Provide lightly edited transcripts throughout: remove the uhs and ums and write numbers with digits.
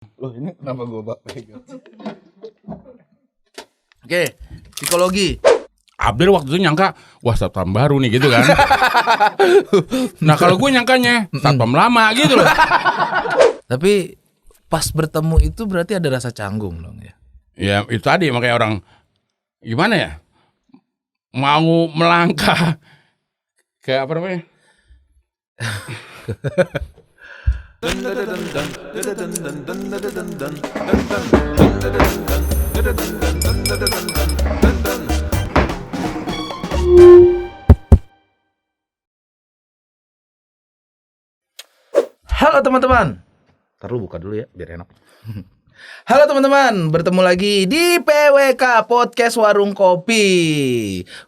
Loh ini kenapa gue pegang? Oke, psikologi. Abdel waktu itu nyangka, wah satpam baru nih gitu kan. Nah kalau gue nyangkanya satpam lama gitu loh. Tapi pas bertemu itu berarti ada rasa canggung dong ya? Ya itu tadi makanya orang gimana ya, mau melangkah kayak apa namanya? Halo teman-teman. Ntar lu buka dulu ya biar enak. Halo teman-teman, bertemu lagi di PWK Podcast Warung Kopi.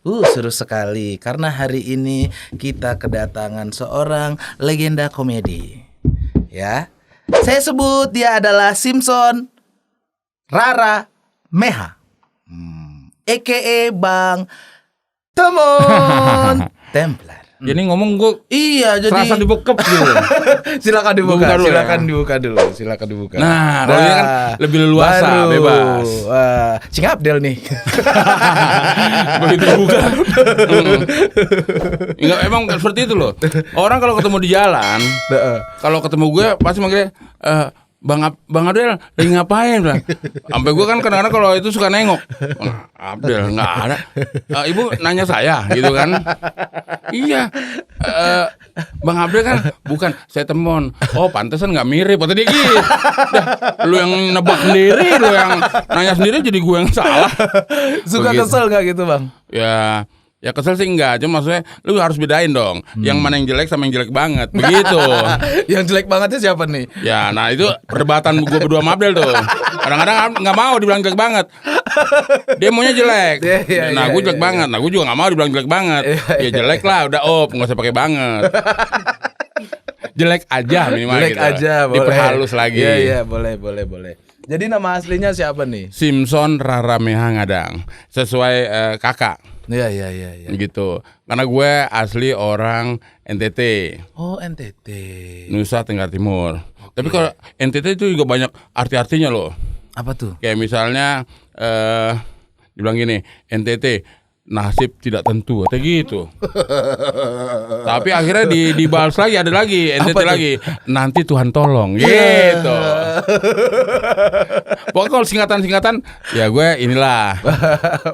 Seru sekali karena hari ini kita kedatangan seorang legenda komedi. Ya. Saya sebut dia adalah Simpson Rara Meha. A.K.A. Bang Temon Templar. Jadi ngomong gue Iya, jadi serasa dibekep gitu. silakan dibuka, Buka dulu silakan ya. dibuka dulu, silakan dibuka. Nah, kalau ini kan lebih leluasa, baru. bebas. Wah, Cing Abdel nih. Begitu dibuka. Enggak, emang seperti itu loh. Orang kalau ketemu di jalan, kalau ketemu gue pasti manggilnya Bang Abdel lagi ngapain bilang. Sampai gue kan kadang-kadang kalau itu suka nengok. Abdel nggak ada. Ibu nanya saya gitu kan. Iya. Bang Abdel kan bukan, saya Temon. Oh pantesan nggak mirip. Kata dia gitu. Lu yang nebak sendiri, lu yang nanya sendiri jadi gue yang salah. Suka Begitu. kesel gak gitu bang? Ya kesel sih enggak, cuma maksudnya lu harus bedain dong yang mana yang jelek sama yang jelek banget, begitu. Yang jelek bangetnya siapa nih? Ya, nah itu perdebatan gue berdua sama Abdel tuh. Kadang-kadang nggak mau dibilang jelek banget. Dia maunya jelek. Nah, gue jelek banget. Nah, gue juga nggak mau dibilang jelek banget. Ya jelek lah, udah nggak usah pakai banget. Jelek aja minimal Jelek gitu. aja, boleh. Diperhalus lagi. Iya, boleh. Jadi nama aslinya siapa nih? Simpson Rara Meha Ngadang. Sesuai kakak. Iya. Gitu. Karena gue asli orang NTT. Oh, NTT. Nusa Tenggara Timur. Tapi kalau NTT itu juga banyak arti-artinya loh. Apa tuh? Kayak misalnya dibilang gini, NTT nasib tidak tentu atau gitu. Tapi akhirnya dibalas lagi, ada lagi NTT lagi. Nanti Tuhan tolong gitu. Pokoknya kalau singkatan-singkatan ya gue inilah.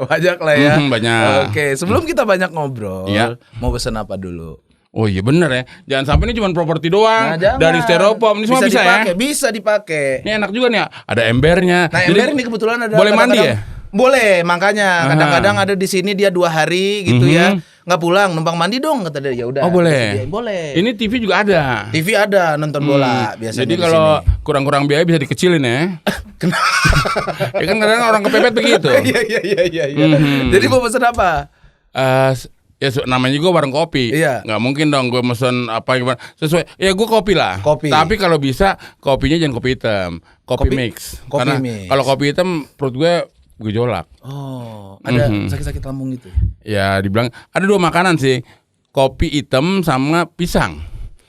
Banyak lah ya. Banyak. Oke, sebelum kita banyak ngobrol, Iya. mau pesen apa dulu? Oh iya bener ya. Jangan sampai ini cuma properti doang. Jangan. Dari styrofoam ini semua bisa ya. Bisa dipakai. Ini enak juga nih. Ada embernya. Nah, Jadi, ember ini kebetulan ada. boleh mandi ya? Boleh, makanya kadang-kadang ada di sini dia 2 hari gitu ya, nggak pulang, numpang mandi dong kata dia. Ya udah. Oh boleh. Boleh. Ini TV juga ada. TV ada nonton bola biasanya. Jadi di kalau sini. kurang-kurang biaya bisa dikecilin ya. Ya kan kadang orang kepepet begitu. Iya. Jadi mau pesen apa? Ya namanya juga warung kopi. Iya. Nggak mungkin dong gue mesen apa gimana. Sesuai. Ya gue kopi lah. Kopi. Tapi kalau bisa kopinya jangan kopi hitam. Kopi mix. Kopi Karena mix. kalau kopi hitam perut gue gejolak. Oh, ada sakit-sakit lambung gitu. Ya dibilang ada 2 makanan sih. Kopi hitam sama pisang.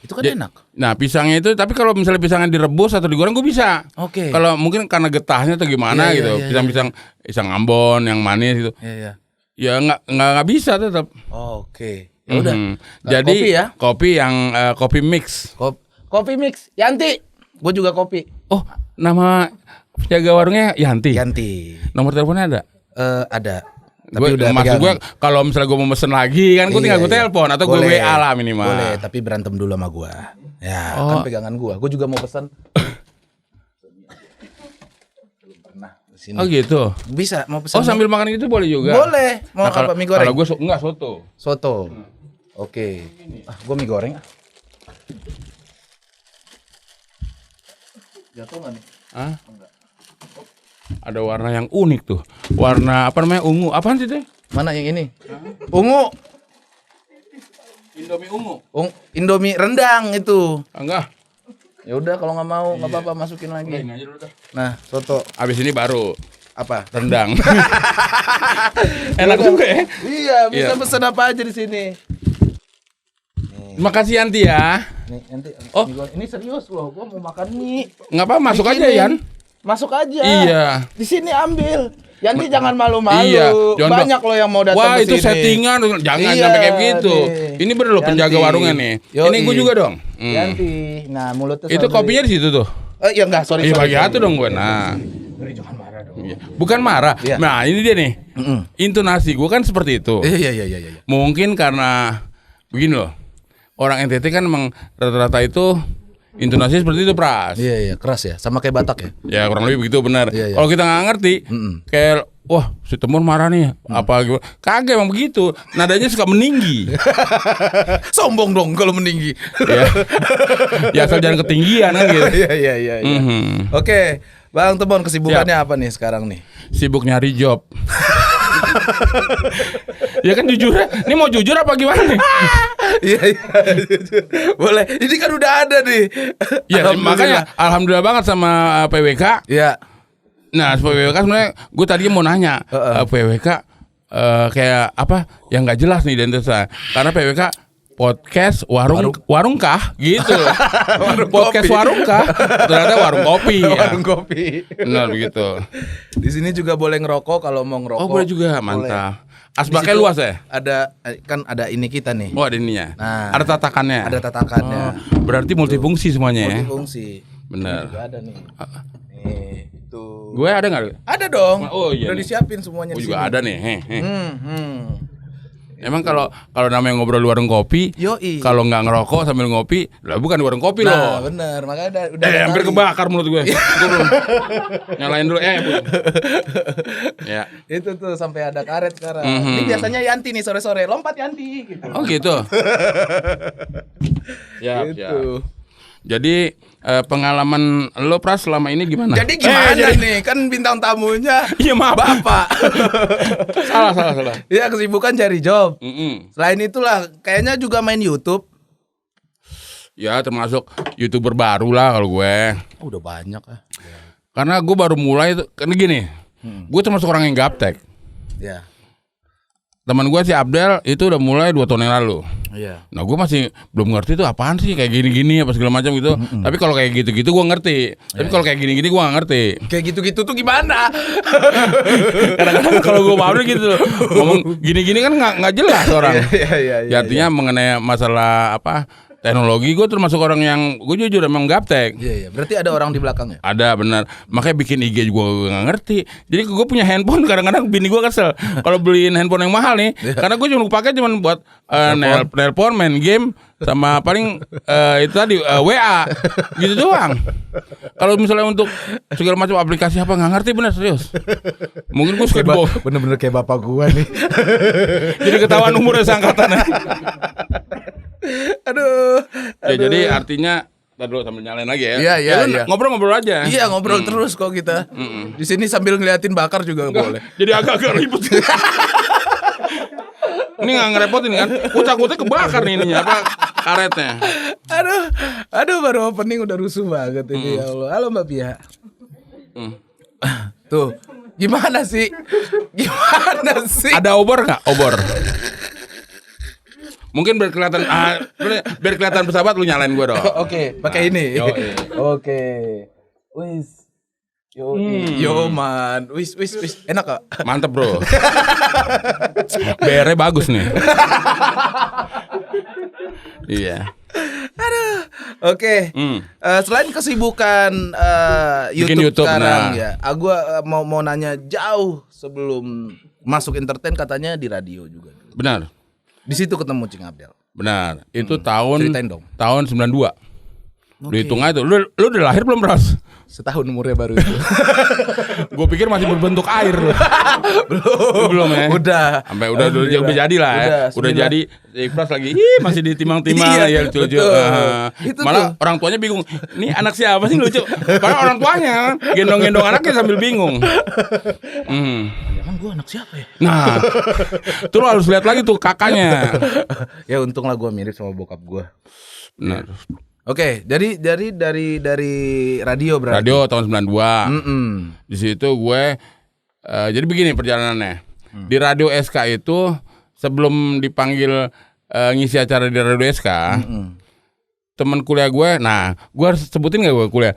Itu kan enak. Nah pisangnya itu, tapi kalau misalnya pisangnya direbus atau digoreng gue bisa. Oke. Kalau mungkin karena getahnya atau gimana Iya, gitu, iya, pisang Ambon yang manis gitu. Iya. Ya nggak bisa tetap. Oke. Ya udah. Jadi kopi ya. kopi yang kopi mix. Kopi mix. Yanti. Gue juga kopi. Oh nama penjaga warungnya Yanti. Yanti. Nomor teleponnya ada. Ada. Tapi Tapi udah maksud pegangan. gue kalau misalnya gue mau mesen lagi kan gue tinggal gue telepon atau gue Boleh. WA lah minimal. Boleh, tapi berantem dulu sama gue. Ya, kan pegangan gue. Gue juga mau pesan. Belum pernah sini. Oh gitu. Bisa mau pesan. Oh sambil makan itu boleh juga. Boleh. Mau Nah, apa mie goreng? Kalau gue enggak soto. Soto. Oke. Gue mie goreng. Jatuh nggak nih? Hah? Ada warna yang unik tuh. Warna apa namanya? Ungu. Apaan sih teh? Mana yang ini? Ungu. Indomie ungu. Indomie rendang itu. Enggak. Ya udah kalau nggak mau nggak apa-apa masukin lagi. Ini aja dulu dah. Nah, soto Abis ini baru apa? rendang. Enak juga ya. Iya, bisa Iya. pesan apa aja di sini. Makasih Yanti ya. Nih, nanti. Oh. Ini serius loh, gua mau makan mie. Enggak apa, masuk aja Bikinin. Yan. Masuk aja. Iya. Di sini ambil. Yanti jangan malu-malu. Iya, jangan Banyak loh yang mau datang wah, ke sini. itu settingan, jangan Iya, sampai kayak gitu. nih. Ini bener loh penjaga Yanti. warungnya nih. Yoi. Ini gue juga dong. Yanti. Nah, mulutnya Itu sorry. kopinya di situ tuh. Ya enggak, sorry. Iya, bagi satu dong gue. Nah. Jangan marah dong. Iya. Bukan marah. Iya. Nah, ini dia nih. Intonasi gue kan seperti itu. Iya. Mungkin karena begini loh. Orang NTT kan emang rata-rata itu intonasi seperti itu, Pras. Iya, keras ya. Sama kayak Batak ya. Ya kurang lebih begitu benar. Iya. Kalau kita nggak ngerti, kayak wah si Temur marah nih, apa gitu. Kagak emang begitu. Nadanya suka meninggi. Sombong dong kalau meninggi. Ya. Ya asal jangan ketinggian kan gitu. Iya. Oke, Bang Tebon, kesibukannya apa nih sekarang nih? Sibuk nyari job. Ya kan jujur ya. Ini mau jujur apa gimana nih? Iya. Boleh. Ini kan udah ada nih. Ya makanya alhamdulillah banget sama PWK. Iya. Nah, PWK sebenarnya gue tadinya mau nanya PWK kayak apa yang nggak jelas nih identitasnya. Karena PWK podcast warungkah gitu. Podcast kopi. warungkah ternyata warung kopi ya. Warung kopi. Benar begitu. Di sini juga boleh ngerokok kalau mau ngerokok. Oh boleh juga, mantap. Di Asbaknya situ luas ya? Ada kan ada ini kita nih. Oh ada ininya. Nah. Ada tatakannya. Ada tatakannya. Oh, berarti multifungsi semuanya ya. Multifungsi. Benar. Ini juga ada nih. Nih, itu. Gue ada nggak? Ada dong. Oh, iya Udah nih. disiapin semuanya Gue di juga sini. ada nih. Emang Gitu. kalau namanya ngobrol di warung kopi, Yoi. kalau nggak ngerokok sambil ngopi, lah bukan di warung kopi Nah, loh. bener. Makanya udah ada Hampir kali. kebakar mulut gue. Gue belum nyalain dulu. Belum. Ya. Itu tuh sampai ada karet sekarang. Mhm. Ini biasanya Yanti nih sore-sore lompat Yanti gitu. Oh gitu. Siap, Gitu. siap. Jadi pengalaman lo Pras selama ini gimana? Jadi gimana nih? Kan bintang tamunya Iya maaf. Bapak. salah. Ya kesibukan cari job. Mm-mm. Selain itulah kayaknya juga main YouTube. Ya termasuk YouTuber baru lah kalau gue. Oh, udah banyak ah. Karena gue baru mulai tuh, karena gini, gue termasuk orang yang gaptek. Ya. Teman gue si Abdel itu udah mulai 2 tahun yang lalu. Iya. Nah gue masih belum ngerti tuh apaan sih kayak gini-gini apa segala macam gitu. Tapi kalau kayak gitu-gitu gue ngerti. Tapi kalau kayak gini-gini gue gak ngerti. Kayak gitu-gitu tuh gimana? Kadang-kadang kalau gue mau gitu ngomong gini-gini kan nggak jelas orang. Iya. Ya, artinya mengenai masalah apa teknologi gue termasuk orang yang gue jujur emang gaptek. Iya. Berarti ada orang di belakangnya. Ada benar. Makanya bikin IG juga gue gak ngerti. Jadi gue punya handphone kadang-kadang bini gue kesel kalau beliin handphone yang mahal nih. Karena gue cuma pakai cuma buat nelpon, main game sama paling itu tadi WA gitu doang. Kalau misalnya untuk segala macam aplikasi apa nggak ngerti benar serius. Mungkin gue suka dibawa. Bener-bener kayak bapak gua nih. Jadi ketahuan umurnya seangkatan. Aduh. Ya jadi artinya ntar dulu sambil nyalain lagi ya. Iya, Ya, lu iya. ngobrol-ngobrol aja. Iya ngobrol terus kok kita. Di sini sambil ngeliatin bakar juga boleh. Jadi agak-agak ribut. Ini nggak ngerepotin kan? Kucak-kucak kebakar nih ininya apa karetnya. Aduh baru opening udah rusuh banget ini ya Allah. Halo Mbak Pia. Tuh, gimana sih? Gimana sih? Ada obor nggak? Obor. Mungkin biar kelihatan bersahabat lu nyalain gue dong. Oke, pakai ini. Yoi. Oke. Wis. Yo man. Wis. Enak kak? Mantep bro. BR-nya bagus nih. Iya. Oke. Selain kesibukan Bikin YouTube, sekarang nah. ya, aku mau nanya jauh sebelum masuk entertain katanya di radio juga. Benar. Di situ ketemu Cing Abdel. Benar. Itu tahun Ceritain dong. tahun 92. Lu hitung aja tuh. Lu udah lahir belum, Ras? Setahun umurnya baru itu. Gue pikir masih berbentuk air lu. Belum ya? Udah. Sampai udah jadi lah ya. Udah jadi Ikhlas lagi. Masih ditimang-timang Iya, ya lucu-lucu. Itu Malah orang tuanya bingung. Ini anak siapa sih lucu? Karena orang tuanya gendong-gendong anaknya sambil bingung. Ya kan gue anak siapa ya? Nah, tuh lo harus lihat lagi tuh kakaknya. Ya untung lah gue mirip sama bokap gue. Benar. Oke, dari radio berarti. Radio tahun 92. Di situ gue jadi begini perjalanannya. Di Radio SK itu sebelum dipanggil ngisi acara di Radio SK. Teman kuliah gue, nah gue harus sebutin nggak gue kuliah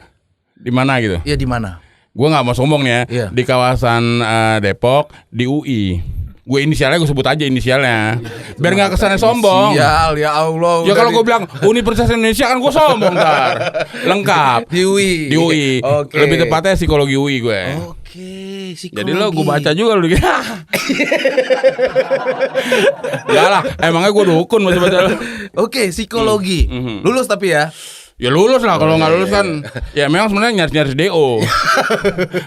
di mana gitu? Iya, di mana? Gue nggak mau sombong nih ya. Iya. Di kawasan Depok di UI. Gue inisialnya gue sebut aja inisialnya, biar nggak kesannya sombong. Sial, ya Allah. Ya kalau gue bilang Universitas Indonesia kan gue sombong ntar. Lengkap. Di UI. Di UI. Oke. Lebih tepatnya psikologi UI gue. Oke, psikologi. Jadi lo gue baca juga lo. Enggak lah, emangnya gue dukun baca-baca. Oke, psikologi. Lulus tapi ya. Ya lulus lah, kalau nggak lulus kan ya memang sebenarnya nyaris DO.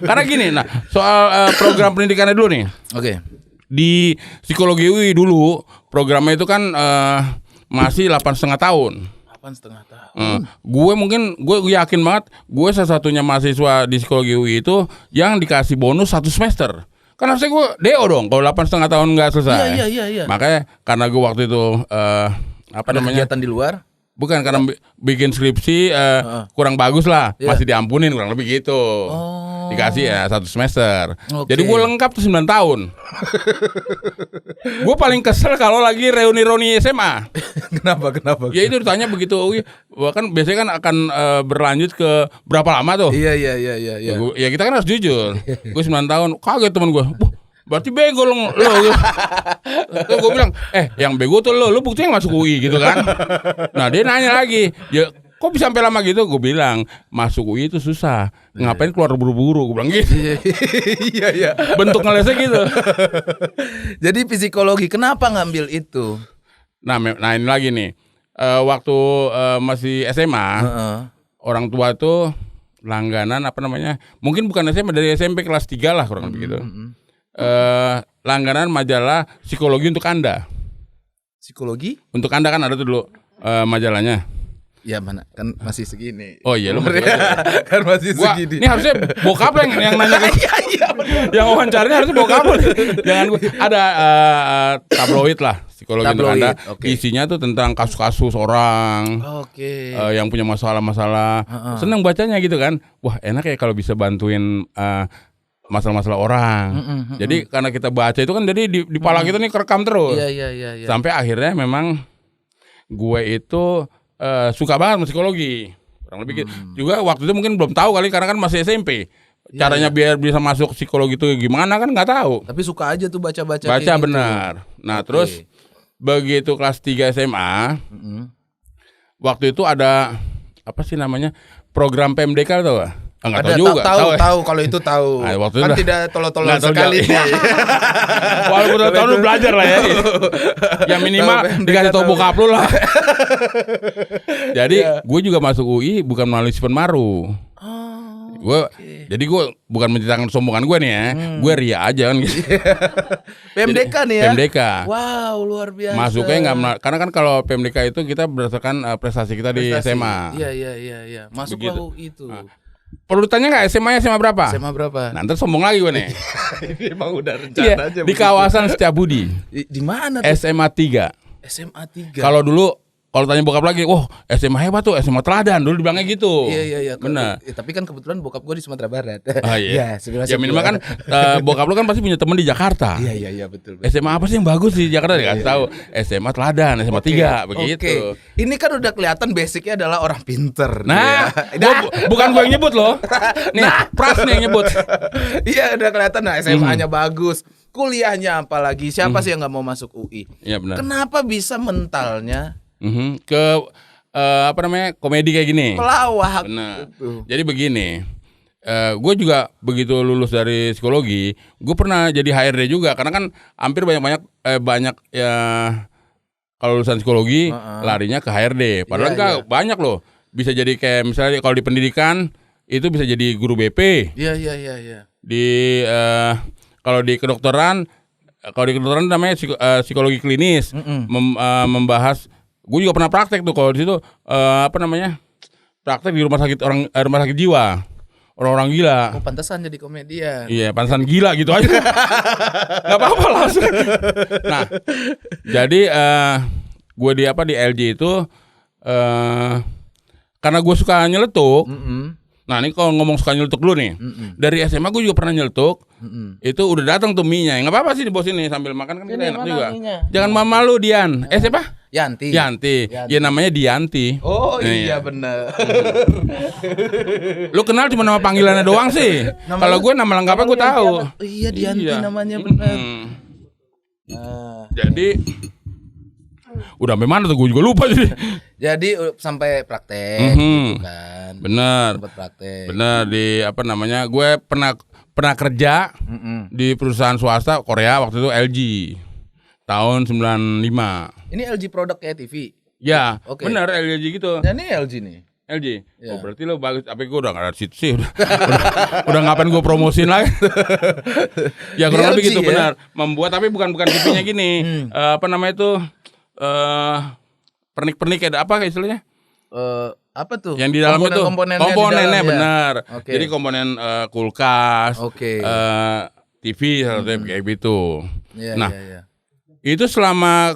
Karena gini, nah soal program pendidikannya dulu nih. Oke. Di psikologi UI dulu programnya itu kan masih 8,5 tahun. 8,5 tahun. Gue yakin banget gue salah satunya mahasiswa di psikologi UI itu yang dikasih bonus 1 semester. Kan harusnya gue DO dong kalau 8,5 tahun nggak selesai. Iya. Makanya karena gue waktu itu Ada kegiatan di luar? bukan karena bikin skripsi kurang bagus lah, masih diampunin kurang lebih gitu. Dikasih ya 1 semester. Jadi gue lengkap tuh 9 tahun. Gue paling kesel kalau lagi reuni-reuni SMA. Kenapa? Ya itu ditanya begitu. Kan biasanya kan akan berlanjut ke berapa lama tuh? Iya. Ya kita kan harus jujur. Gue 9 tahun, kaget teman gue. Berarti bego lo. Terus gue bilang, yang bego tuh lo buktinya masuk UI gitu kan. Nah dia nanya lagi, ya kok bisa sampai lama gitu? Gue bilang, masuk UI itu susah. Ngapain keluar buru-buru? Gue bilang gitu. Iya. Bentuk ngelesnya gitu. Jadi psikologi, kenapa ngambil itu? Nah ini lagi nih. Waktu masih SMA, orang tua tuh langganan apa namanya? Mungkin bukan SMA, dari SMP kelas 3 lah kurang lebih gitu. Langganan majalah psikologi untuk Anda. Psikologi? Untuk Anda kan ada tuh dulu majalahnya. Ya mana kan masih segini. Oh iya lu kan masih segini. Ini harusnya bokap yang nanya ke Iya. yang wawancaranya harusnya bokap lu. Jangan gue. Ada tabloid lah psikologi untuk Anda. Isinya tuh tentang kasus-kasus orang. Yang punya masalah-masalah. Seneng bacanya gitu kan. Wah enak ya kalau bisa bantuin masalah-masalah orang. Jadi karena kita baca itu kan jadi di kepala kita nih kerekam terus. Iya. Sampai akhirnya memang gue itu suka banget sama psikologi. Kurang lebih gitu. Juga waktu itu mungkin belum tahu kali karena kan masih SMP. Caranya biar bisa masuk psikologi itu gimana kan nggak tahu. Tapi suka aja tuh baca-baca. Baca benar. Gitu. Nah terus begitu kelas 3 SMA, waktu itu ada apa sih namanya program PMDK tau gak? Enggak tahu juga. Tahu kalau itu tahu. Nah, kan tidak tolol-tolol sekali. Walaupun tahun lu belajar lah ya. Ya minimal dikasih tahu bokap lu lah. Jadi gue juga masuk UI bukan melalui Sipenmaru. Jadi gue bukan menceritakan kesombongan gue nih ya. Gue ria aja kan gitu. PMDK nih ya. PMDK. Wow, luar biasa. Masuknya nggak, karena kan kalau PMDK itu kita berdasarkan prestasi kita di SMA. Iya. Masuk ke UI itu. Perlu tanya nggak SMA berapa? SMA berapa? Nanti sombong lagi gue nih. Emang udah rencana aja. Di kawasan Setiabudi. Di mana tuh? SMA 3. SMA 3. Kalau dulu kalau tanya bokap lagi, wah SMA hebat tuh, SMA teladan dulu dibilangnya gitu. Iya. Benar. Tapi kan kebetulan bokap gue di Sumatera Barat. Iya. Ya minimal kan bokap lu kan pasti punya teman di Jakarta. Iya betul. SMA apa sih yang bagus di Jakarta? Dikasih tahu. SMA teladan, SMA 3 begitu. Ini kan udah kelihatan basicnya adalah orang pinter. Nah, bukan gue yang nyebut loh. Nih, Pras nih yang nyebut. Iya udah kelihatan. Nah SMA-nya bagus. Kuliahnya apalagi. Siapa sih yang nggak mau masuk UI? Iya benar. Kenapa bisa mentalnya ke apa namanya komedi kayak gini? Pelawak. Benar. Jadi begini, gue juga begitu lulus dari psikologi, gue pernah jadi HRD juga karena kan hampir banyak ya kalau lulusan psikologi larinya ke HRD. Padahal enggak banyak loh. Bisa jadi kayak misalnya kalau di pendidikan itu bisa jadi guru BP. Iya. Di kalau di kedokteran namanya psikologi klinis, membahas. Gue juga pernah praktek tuh kalau di situ praktek di rumah sakit jiwa, orang-orang gila. Oh pantesan jadi komedian. Iya pantesan gila gitu aja. Gak apa-apa langsung. Nah jadi gue di LG itu karena gue suka nyeletuk, Nah ini kalau ngomong suka nyeletuk dulu nih. Dari SMA gue juga pernah nyeletuk. Itu udah datang tuh mie-nya. Nggak apa-apa sih di bos ini sambil makan kan kita enak juga. Mie-nya? Jangan mama lu Dian. Siapa? Yanti. Ya namanya Dianti. Oh iya bener. Lu kenal cuma nama panggilannya doang sih. Kalau gue nama lengkapnya gue tahu. Iya Dianti namanya bener. Jadi udah sampai mana tuh gue juga lupa sih. Jadi sampai praktek gitu kan. Bener. Sempat praktek. Bener di apa namanya? Gue pernah kerja di perusahaan swasta Korea waktu itu LG tahun 95. Ini LG produk kayak TV. Ya, Oke. bener LG gitu. Dan ini LG nih. LG. Ya. Oh, berarti lo bagus. Tapi gue udah nggak ada situ sih. Udah ngapain gue promosiin lagi? Ya kurang lebih gitu ya? benar. Membuat tapi bukan TV-nya gini. Apa namanya itu? Pernik-pernik ada apa istilahnya? Apa tuh? Yang di dalamnya tuh komponennya komponennya di dalam, benar. Oke. Jadi komponen kulkas, Oke. TV kayak gitu. Iya, Nah, iya. itu selama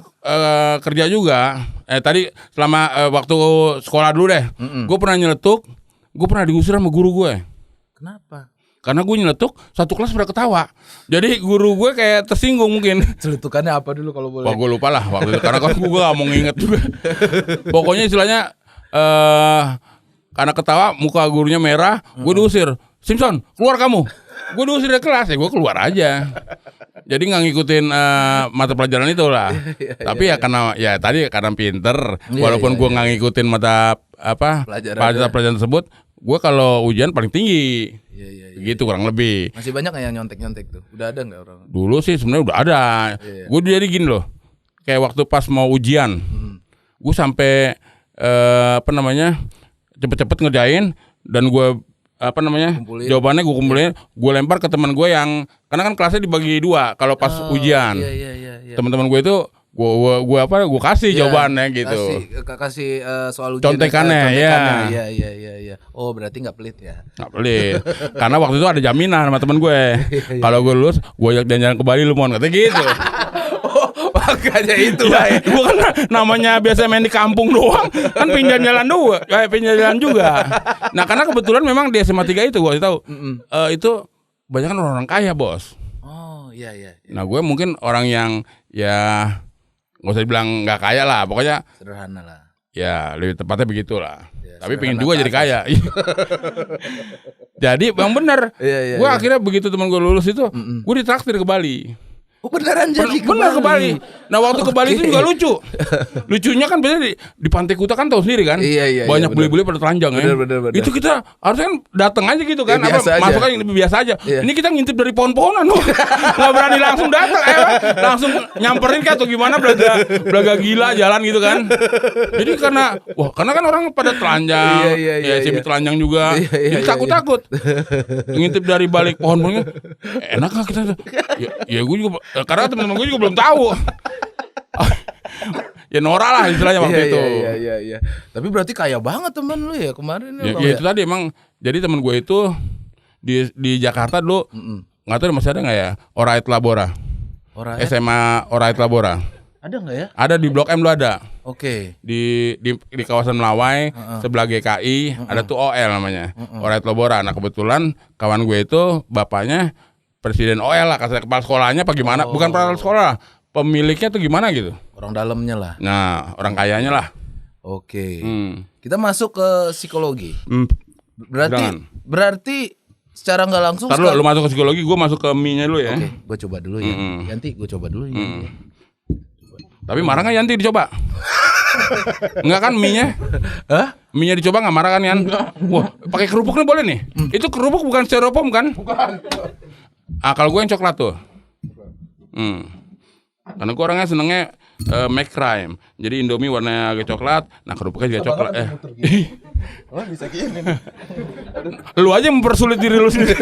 kerja juga. Tadi selama waktu sekolah dulu deh. Gue pernah nyeletuk. Gue pernah diusir sama guru gue. Kenapa? Karena gue nyeletuk, satu kelas pada ketawa. Jadi guru gue kayak tersinggung mungkin. Celetukannya apa dulu kalau boleh? Wah gue lupa lah waktu itu. Karena kan gue gak mau nginget juga. Pokoknya istilahnya karena ketawa muka gurunya merah, gue diusir. Simpson, keluar kamu. Gue diusir dari kelas, ya gue keluar aja. Jadi nggak ngikutin mata pelajaran itu lah. Tapi ya karena ya tadi karena pinter, walaupun gue nggak ngikutin mata pelajaran tersebut, gue kalau ujian paling tinggi. Gitu kurang lebih. Masih banyak nggak yang nyontek tuh? Udah ada nggak orang? Dulu sih sebenarnya udah ada. Gue jadi gini loh. Kayak waktu pas mau ujian, gue sampai cepet-cepet ngerjain dan gue Kumpulin. jawabannya gue kumpulin, gue lempar ke teman gue yang karena kan kelasnya dibagi 2 kalau pas ujian. Iya. Teman-teman gue itu gue kasih jawabannya gitu. Kasih soal ujian. Contekannya. Iya. Oh berarti nggak pelit ya? Nggak pelit. Karena waktu itu ada jaminan sama teman gue. Kalau gue lulus, gue ajak jalan ke Bali lu mon katanya gitu. Makanya itu ya, gue kan namanya biasa main di kampung doang, kan pinjam jalan juga. Nah karena kebetulan memang di SMA 3 itu gue tahu itu banyak kan orang kaya bos. Oh iya. Nah gue mungkin orang yang ya nggak usah dibilang nggak kaya lah, pokoknya sederhana lah. Ya lebih tepatnya begitulah. Ya, tapi pengen juga jadi kaya. Jadi bang bener. Gue akhirnya begitu teman gue lulus itu, gue ditraktir ke Bali. Oh beneran jadi bener ke Bali. Nah waktu ke Bali itu juga lucu. Lucunya kan biasanya di Pantai Kuta kan tahu sendiri kan. Iya, banyak bule-bule pada telanjang ya. Bener. Itu kita harusnya kan datang aja gitu kan. Masuk aja yang lebih biasa aja. Iya. Ini kita ngintip dari pohon-pohonan loh. Nggak berani langsung datang. Langsung nyamperin kayak atau gimana belaga gila jalan gitu kan. Jadi karena kan orang pada telanjang. Iya. Si telanjang juga. Jadi takut-takut. Ngintip dari balik pohon-pohonnya. Enak gak kita? Ya gue juga. Karena teman-teman gue juga belum tahu. Ya norak lah istilahnya waktu itu. Iya. Tapi berarti kaya banget teman lu ya kemarin. Ya itu tadi emang. Jadi teman gue itu di Jakarta dulu nggak tahu masih ada nggak ya Orait Labora. SMA Orait Labora. Ada nggak ya? Ada di Blok M lu ada. Oke. Di kawasan Melawai sebelah GKI ada tuh OL namanya. Orait Labora. Nah kebetulan kawan gue itu bapaknya Presiden OL lah, kasih kepala sekolahnya apa gimana? Bukan kepala sekolah, pemiliknya tuh gimana gitu? Orang dalamnya lah. Nah, orang kayanya lah. Oke. Kita masuk ke psikologi. Berarti secara nggak langsung. Ntar lu masuk ke psikologi, gue masuk ke mie-nya dulu ya. Oke, gue coba dulu ya. Yanti, gue coba dulu ya. Tapi marah nggak Yanti dicoba? Enggak kan mie-nya? Hah? Mie-nya dicoba nggak marah kan Yan? Wah, pakai kerupuknya boleh nih? Itu kerupuk bukan styrofoam kan? Bukan. Kalau gue yang coklat tuh. Karena gue orangnya senengnya make crime. Jadi Indomie warnanya agak coklat, nah kerupuknya juga coklat. Oh bisa gini. Lu aja mempersulit diri lu sendiri.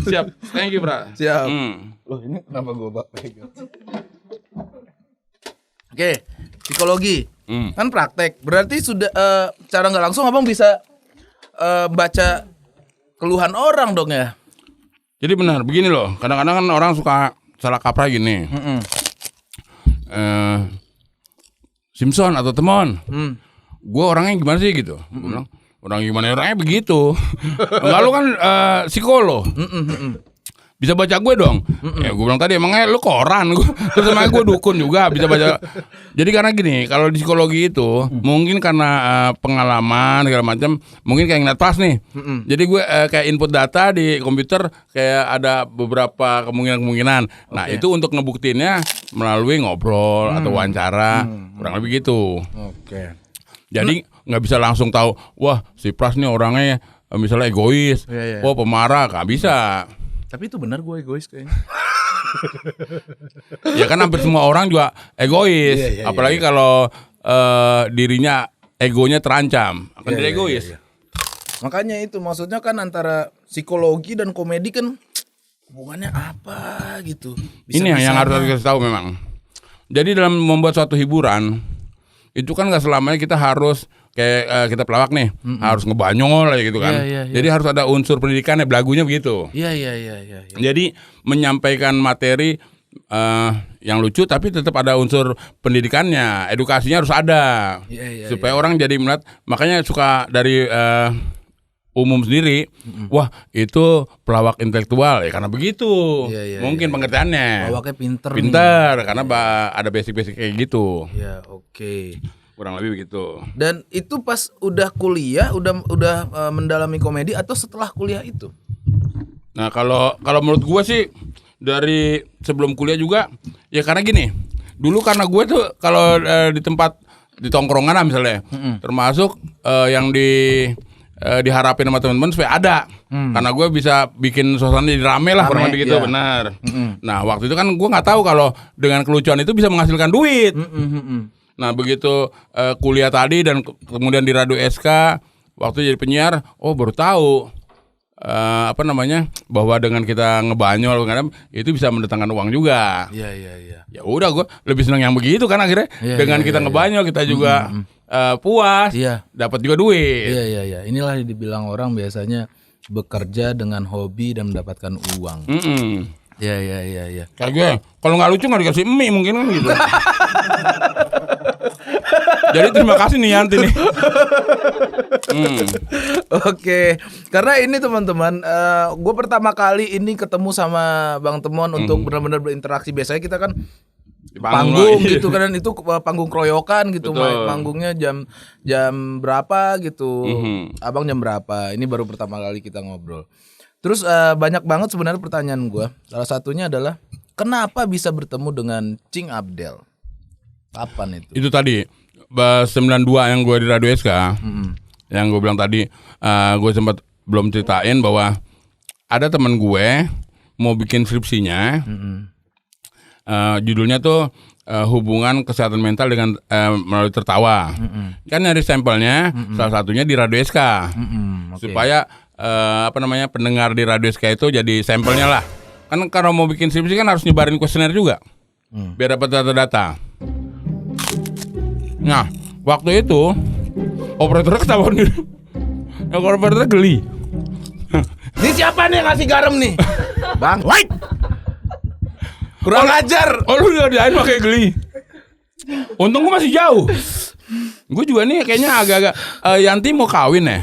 Siap, thank you bro. Siap. Loh ini kenapa gue pegang? Oke, psikologi. Kan praktek. Berarti sudah cara nggak langsung abang bisa baca keluhan orang dong ya. Jadi benar, begini loh. Kadang-kadang kan orang suka salah kaprah gini. Simpson atau Temon, gue orangnya gimana sih gitu? Gue bilang, Orang gimana orangnya begitu. Enggak, lu kan psikolog. Bisa baca gue dong. Ya gue bilang tadi emangnya lu koran. Terus emangnya gue dukun juga bisa baca. Jadi karena gini, kalau di psikologi itu mungkin karena pengalaman segala macam, mungkin kayak ngeliat pas nih. Jadi gue kayak input data di komputer kayak ada beberapa kemungkinan. Nah, itu untuk ngebuktiinnya melalui ngobrol atau wawancara, kurang lebih gitu. Oke. Jadi nggak bisa langsung tahu, wah si Pras nih orangnya misalnya egois, wah pemarah, nggak bisa. Tapi itu benar gue egois kayaknya. Ya kan hampir semua orang juga egois, apalagi kalau dirinya egonya terancam, akan jadi egois. Makanya itu maksudnya kan antara psikologi dan komedi kan hubungannya apa gitu. Ini yang harus kita tahu memang. Jadi dalam membuat suatu hiburan itu kan nggak selamanya kita harus kayak kita pelawak nih harus ngebanyol aja gitu kan. Jadi harus ada unsur pendidikannya, belagunya begitu. Iya. Jadi menyampaikan materi yang lucu tapi tetap ada unsur pendidikannya, edukasinya harus ada. Supaya orang jadi melihat, makanya suka dari umum sendiri, wah itu pelawak intelektual ya karena begitu. Mungkin pengertiannya. Pelawaknya pinter karena ada basic-basic kayak gitu. Ya, oke. Kurang lebih begitu. Dan itu pas udah kuliah, udah mendalami komedi atau setelah kuliah itu? Nah, kalau menurut gue sih dari sebelum kuliah juga ya karena gini. Dulu karena gue tuh kalau di tempat di tongkrongan lah misalnya, termasuk yang diharapin sama teman-teman supaya ada. Karena gue bisa bikin suasana jadi rame lah, kurang lebih gitu, benar. Nah, waktu itu kan gue nggak tahu kalau dengan kelucuan itu bisa menghasilkan duit. Nah, begitu kuliah tadi dan kemudian di Radio SK waktu jadi penyiar, baru tahu bahwa dengan kita ngebanyol kadang itu bisa mendatangkan uang juga. Iya. Ya udah, gue lebih senang yang begitu kan akhirnya. Dengan kita ngebanyol kita juga puas, dapat juga duit. Iya. Inilah yang dibilang orang biasanya bekerja dengan hobi dan mendapatkan uang. Iya. Kayak gue, kalau nggak lucu nggak dikasih mie mungkin kan gitu. Jadi terima kasih nih Yanti nih. Oke, karena ini teman-teman, gue pertama kali ini ketemu sama Bang Temon untuk benar-benar berinteraksi. Biasanya kita kan panggung gitu kan, itu panggung keroyokan gitu. Panggungnya jam berapa gitu. Abang jam berapa? Ini baru pertama kali kita ngobrol. Terus banyak banget sebenarnya pertanyaan gue. Salah satunya adalah kenapa bisa bertemu dengan Cing Abdel? Kapan itu? Itu tadi 92 yang gue di Radio SK. Yang gue bilang tadi, gue sempat belum ceritain bahwa ada teman gue mau bikin skripsinya. Judulnya tuh hubungan kesehatan mental dengan melalui tertawa. Kan nyari sampelnya, salah satunya di Radio SK. Supaya pendengar di Radio SK itu jadi sampelnya lah. Kan kalau mau bikin skripsi kan harus nyebarin kuesioner juga, biar dapat data-data. Nah, waktu itu operatornya ketahuan gitu. Yang operatornya geli. Ini siapa nih yang ngasih garam nih? Bang, wait. Kurang ajar. Lu diadain pakai geli. Untung gue masih jauh. Gue juga nih kayaknya agak-agak Yanti mau kawin ya.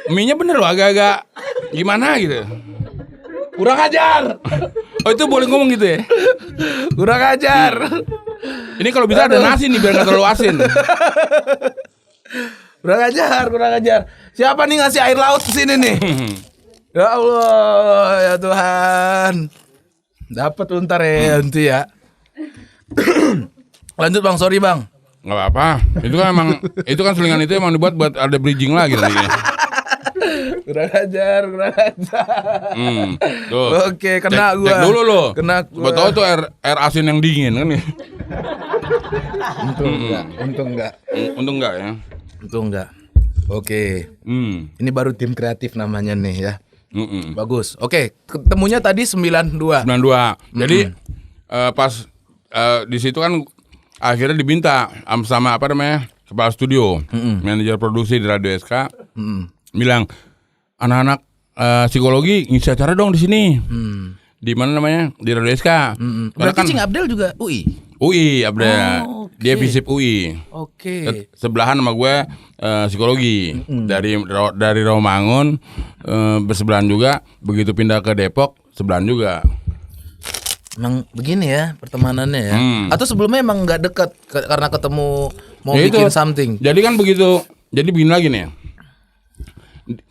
Mie-nya bener loh agak-agak gimana gitu. Kurang ajar. Oh, itu boleh ngomong gitu ya? Kurang ajar. Ini kalau bisa ada nasi nih biar gak terlalu asin. Kurang ajar. Siapa nih ngasih air laut ke sini nih? Ya Allah, ya Tuhan. Dapat untar ya nanti ya. Lanjut Bang, sorry Bang. Gak apa-apa. Itu kan selingan itu emang dibuat buat ada bridging lagi nantinya. Kurang ajar. Tuh. Oke, kena cek, gua. Cek dulu lo. Kena gua. Betul tuh air asin yang dingin kan nih. Untung enggak ya. Oke. Ini baru tim kreatif namanya nih ya. Bagus. Oke, ketemunya tadi 92. Jadi pas di situ kan akhirnya diminta sama kepala studio, manajer produksi di Radio SK, bilang anak-anak psikologi ngisi acara dong di sini. Di mana namanya? Di Radio SK. Berarti Cing Abdel juga UI. UI Abdel. Oh, oke. Dia FISIP UI. Oke. Sebelahan sama gue psikologi. Dari Rawamangun bersebelahan juga. Begitu pindah ke Depok sebelahan juga. Emang begini ya pertemanannya ya. Atau sebelumnya emang nggak dekat karena ketemu mau Ya bikin itu. something. Jadi kan begitu. Jadi begini lagi nih.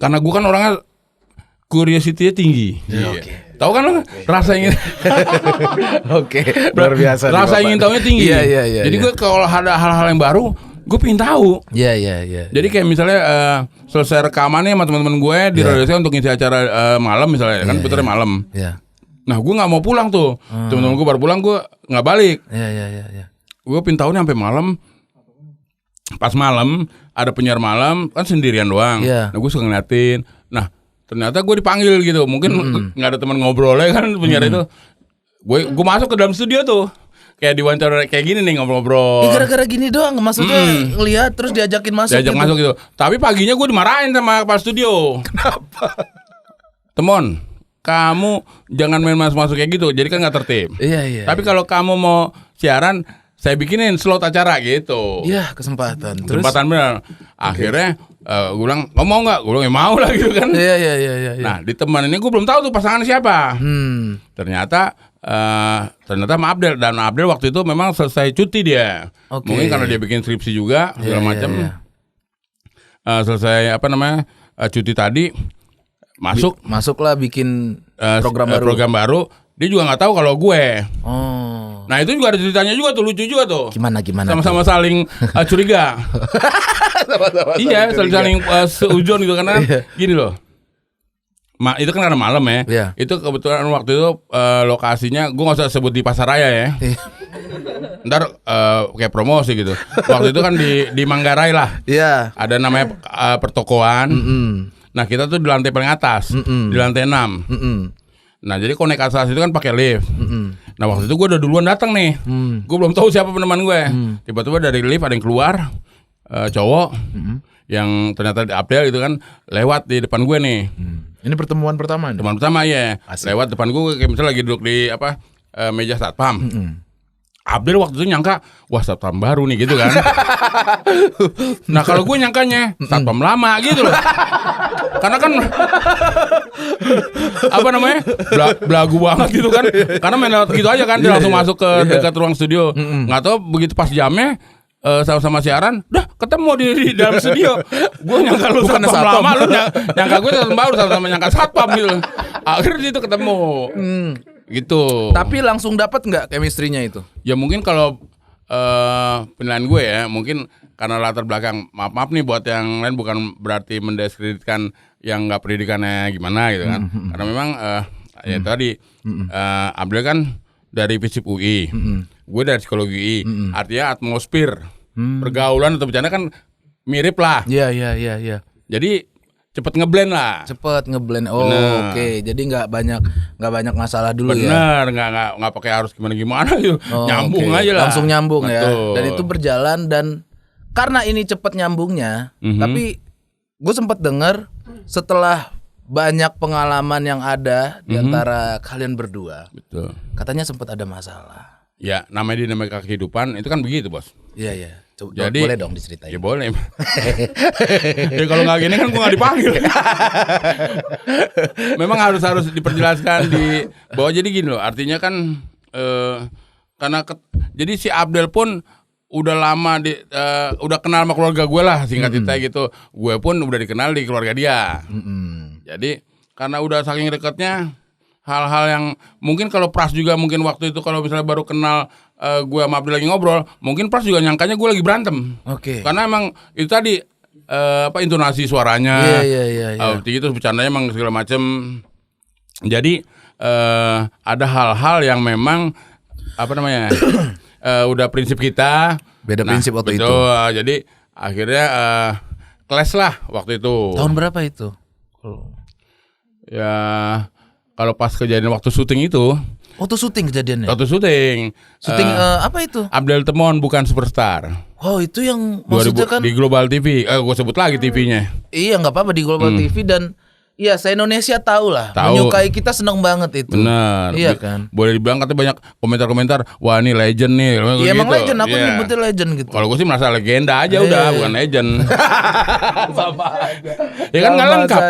Karena gue kan orangnya curiosity-nya tinggi. Oke. Tahu kan lo rasa ingin Oke. Luar biasa. nih, rasa Bapak. ingin tahunya tinggi. Iya. Jadi gue kalau ada hal-hal yang baru, gue pengen tahu. Iya. Jadi kayak misalnya selesai rekaman nih sama teman-teman gue di radio saya untuk ngisi acara malam misalnya kan putarnya malam. Iya. Nah gue nggak mau pulang tuh. Teman-teman gue baru pulang, gue nggak balik. Iya. Gue pengen tahu nih sampai malam. Pas malam ada penyiar malam kan sendirian doang. Iya. Nah gue suka ngeliatin. Nah ternyata gue dipanggil gitu. Mungkin nggak ada teman ngobrolnya kan penyiar itu. Gue masuk ke dalam studio tuh. Kayak diwawancara kayak gini nih ngobrol-ngobrol. Gara-gara gini doang maksudnya ngelihat terus diajakin masuk. Diajak gitu. masuk gitu. Tapi paginya gue dimarahin sama kepala studio. Kenapa? Temon, kamu jangan main masuk-masuk kayak gitu. Jadi kan nggak tertib. Iya. Tapi kalau kamu mau siaran, saya bikinin slot acara gitu. Iya kesempatan. Terus. Kesempatan benar. Akhirnya gue bilang, kamu mau nggak? Gue bilang, ya mau lah gitu kan. Iya. Nah di teman ini gue belum tahu tuh pasangan siapa. Ternyata sama Abdel. Dan Abdel waktu itu memang selesai cuti dia. Oke. Mungkin karena dia bikin skripsi juga segala macam. Iya. Selesai cuti tadi Masuklah bikin program baru. Program baru. Dia juga nggak tahu kalau gue. Oh. Nah itu juga ada ceritanya juga tuh, lucu juga tuh. Gimana? Sama-sama saling curiga. Iya, saling seujun gitu karena gini loh. Itu kan karena malam ya. Iya. Itu kebetulan waktu itu lokasinya gue nggak usah sebut di Pasaraya ya. Ntar kayak promosi gitu. Waktu itu kan di Manggarai lah. Iya. Ada namanya pertokoan. Nah kita tuh di lantai paling atas, di lantai 6. Nah jadi kalau naik ke atas itu kan pakai lift. Nah waktu itu gue udah duluan datang nih. Gue belum tahu siapa peneman gue. Tiba-tiba dari lift ada yang keluar, cowok, yang ternyata Abdel itu kan lewat di depan gue nih. Ini pertemuan pertama nih. Teman pertama ya, Asik. lewat depan gue kayak misalnya lagi duduk di meja satpam. Abdel waktu itu nyangka, wah satpam baru nih gitu kan. Nah kalau gue nyangkanya satpam lama gitu loh. Karena kan belagu banget gitu kan. Karena main lewat gitu aja kan, dia langsung masuk ke dekat ruang studio. Nggak tahu begitu pas jamnya sama-sama siaran, dah ketemu di dalam studio. Gue nyangka lu Bukan satpam satpam. lama, lu nyangka gue satpam baru, sama-sama nyangka satpam gitu. Akhirnya itu ketemu. Gitu. Tapi langsung dapat nggak chemistry-nya itu? Ya mungkin kalau penilaian gue ya, mungkin karena latar belakang, maaf nih buat yang lain, bukan berarti mendiskreditkan yang nggak pendidikannya gimana gitu kan. Karena memang ya tadi Abdel kan dari FISIP UI, gue dari psikologi UI, artinya atmosfer pergaulan atau bercanda kan mirip lah. Iya. Jadi cepet ngeblend lah. Cepet ngeblend. Oh, Bener. oke. Jadi nggak banyak masalah dulu ya. Bener, nggak pakai harus gimana gitu, Oh, nyambung oke. aja lah. Langsung nyambung ya. Betul. Dan itu berjalan, dan karena ini cepet nyambungnya, tapi gue sempat dengar setelah banyak pengalaman yang ada di antara kalian berdua, Betul. katanya sempat ada masalah. Ya namanya dinamika kehidupan itu kan begitu bos. Iya. Coba, Jadi boleh dong diceritain. Ya boleh. Ya kalau nggak gini kan gue nggak dipanggil. Memang harus diperjelaskan di bahwa jadi gini loh. Artinya kan karena jadi si Abdel pun udah lama udah kenal sama keluarga gue lah, singkat cerita gitu. Gue pun udah dikenal di keluarga dia. Jadi karena udah saking dekatnya, hal-hal yang mungkin kalau Pras juga mungkin waktu itu kalau misalnya baru kenal gue sama Abdel lagi ngobrol, mungkin Pras juga nyangkanya gue lagi berantem. Oke. Karena emang itu tadi intonasi suaranya, Iya. itu bercandanya emang segala macem. Jadi ada hal-hal yang memang udah prinsip kita. Beda prinsip waktu itu. Jadi akhirnya clash lah waktu itu. Tahun berapa itu? Ya kalau pas kejadian waktu syuting itu. Waktu syuting kejadiannya. Waktu syuting. Syuting apa itu? Abdel Temon bukan superstar. Oh, itu yang maksudnya kan di Global TV. Gue sebut lagi TV-nya. iya, nggak apa-apa di Global TV, dan Iya, se-Indonesia tahu lah. Tahu. Menyukai kita seneng banget itu. Bener. Iya kan. Boleh dibilang katanya banyak komentar-komentar, wah ini legend nih. Iya emang gitu. legend, aku nyebutnya legend gitu. Kalau gue sih merasa legenda aja udah, bukan legend. Sama aja. Ya kan nggak lengkap.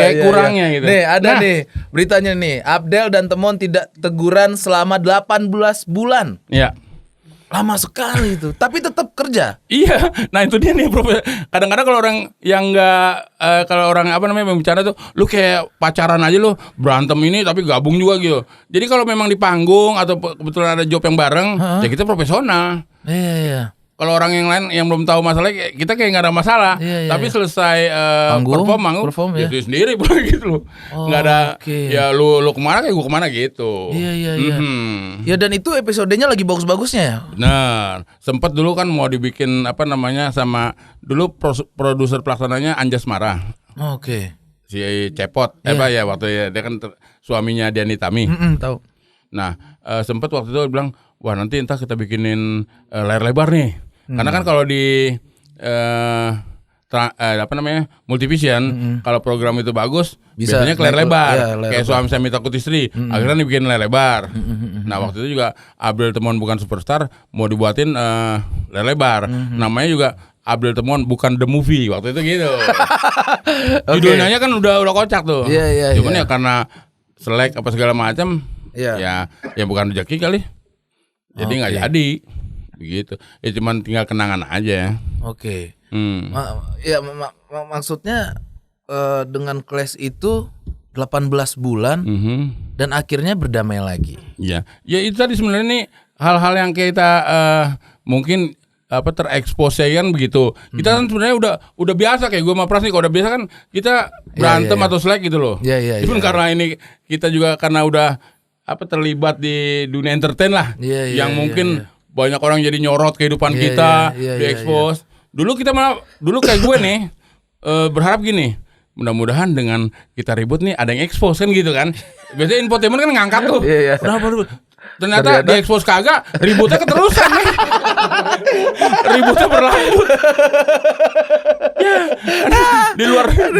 Kayak kurangnya gitu. Nih ada nih beritanya nih. Abdel dan Temon tidak teguran selama 18 bulan. Iya. Lama sekali itu, tapi tetap kerja. Iya, nah itu dia nih Prof. Kadang-kadang kalau orang yang nggak, kalau orang apa namanya bicara tuh, lu kayak pacaran aja lu berantem ini tapi gabung juga gitu. Jadi kalau memang di panggung atau kebetulan ada job yang bareng, ya kita profesional. Iya. Kalau orang yang lain yang belum tahu masalahnya, kita kayak nggak ada masalah. Tapi selesai perform ya itu sendiri gitu loh. Nggak ada. Ya lu kemana kayak gue kemana gitu. Iya. Ya dan itu episodenya lagi bagus-bagusnya ya. Benar. Sempat dulu kan mau dibikin apa namanya sama dulu produser pelaksananya Anjas Mara. Oke. Si Cepot. Ya waktu ya dia kan suaminya Diani Tami. Tahu. Nah, sempat waktu itu bilang, wah nanti entah kita bikinin layar lebar nih. Karena kan kalau di Multivision, kalau program itu bagus, biasanya ke layar lebar. Kayak Suami Saya Minta Takut Istri, akhirnya dibikin layar lebar. Nah waktu itu juga Abdel Temon Bukan Superstar mau dibuatin layar lebar. Namanya juga Abdel Temon Bukan The Movie waktu itu gitu. Judulnya kan udah kocak tuh. Cuman ya karena selek apa segala macam, ya bukan rezeki kali. Jadi nggak jadi begitu. Ya cuman tinggal kenangan aja. Oke. Maksudnya dengan Clash itu 18 bulan dan akhirnya berdamai lagi. Iya. Ya itu tadi sebenarnya nih hal-hal yang kita mungkin terekspos kan begitu. Kita kan sebenarnya udah biasa kayak gue sama Pras nih, kalau udah biasa kan kita berantem atau selek gitu loh. Cuman karena ini kita juga karena udah terlibat di dunia entertain lah, yang mungkin banyak orang jadi nyorot kehidupan kita, diekspos. Dulu kayak gue nih berharap gini, mudah-mudahan dengan kita ribut nih ada yang ekspos kan gitu kan. Biasanya infotainment kan ngangkat tuh. Ternyata diekspos kagak, ributnya keterusan nih. Ributnya berlanjut. Di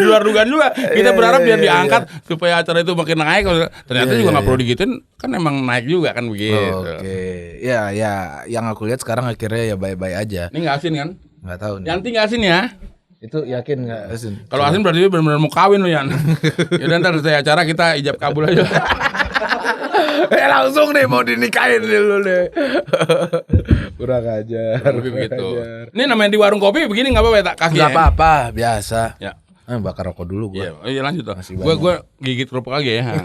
luar dugaan juga. Kita berharap biar diangkat supaya acara itu makin naik. Ternyata juga nggak perlu digituin, kan emang naik juga kan begitu. Oke. Ya, yang aku lihat sekarang akhirnya ya bye-bye aja. Ini nggak asin kan? Nggak tahu nih. Yanti nggak asin ya? Itu yakin nggak asin? Kalau asin berarti dia benar-benar mau kawin lo Yan. Yaudah ntar selesai acara kita ijab kabul aja. Langsung nih mau dinikahin dulu deh. Kurang ajar. Lebih begitu. Ini namanya di warung kopi begini nggak apa-apa tak kaki? Nggak apa-apa, biasa. Ya. Bakar rokok dulu gue. Iya lanjut tuh. Gue gigit kerupuk lagi ya.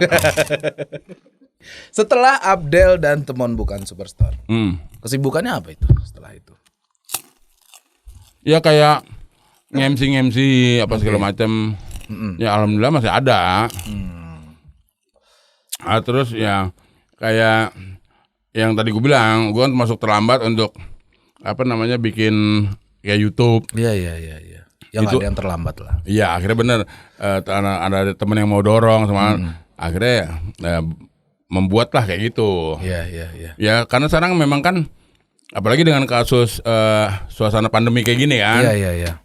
Setelah Abdel dan Temon Bukan Superstar, kesibukannya apa itu setelah itu? Ya kayak MC apa segala macam. Ya alhamdulillah masih ada. Terus ya kayak yang tadi gue bilang, gue kan masuk terlambat untuk bikin kayak YouTube. Iya. Yang itu, ada yang terlambat lah. Iya akhirnya bener ada temen yang mau dorong sama akhirnya membuat lah kayak gitu. Iya. Ya karena sekarang memang kan apalagi dengan kasus suasana pandemi kayak gini kan. Iya.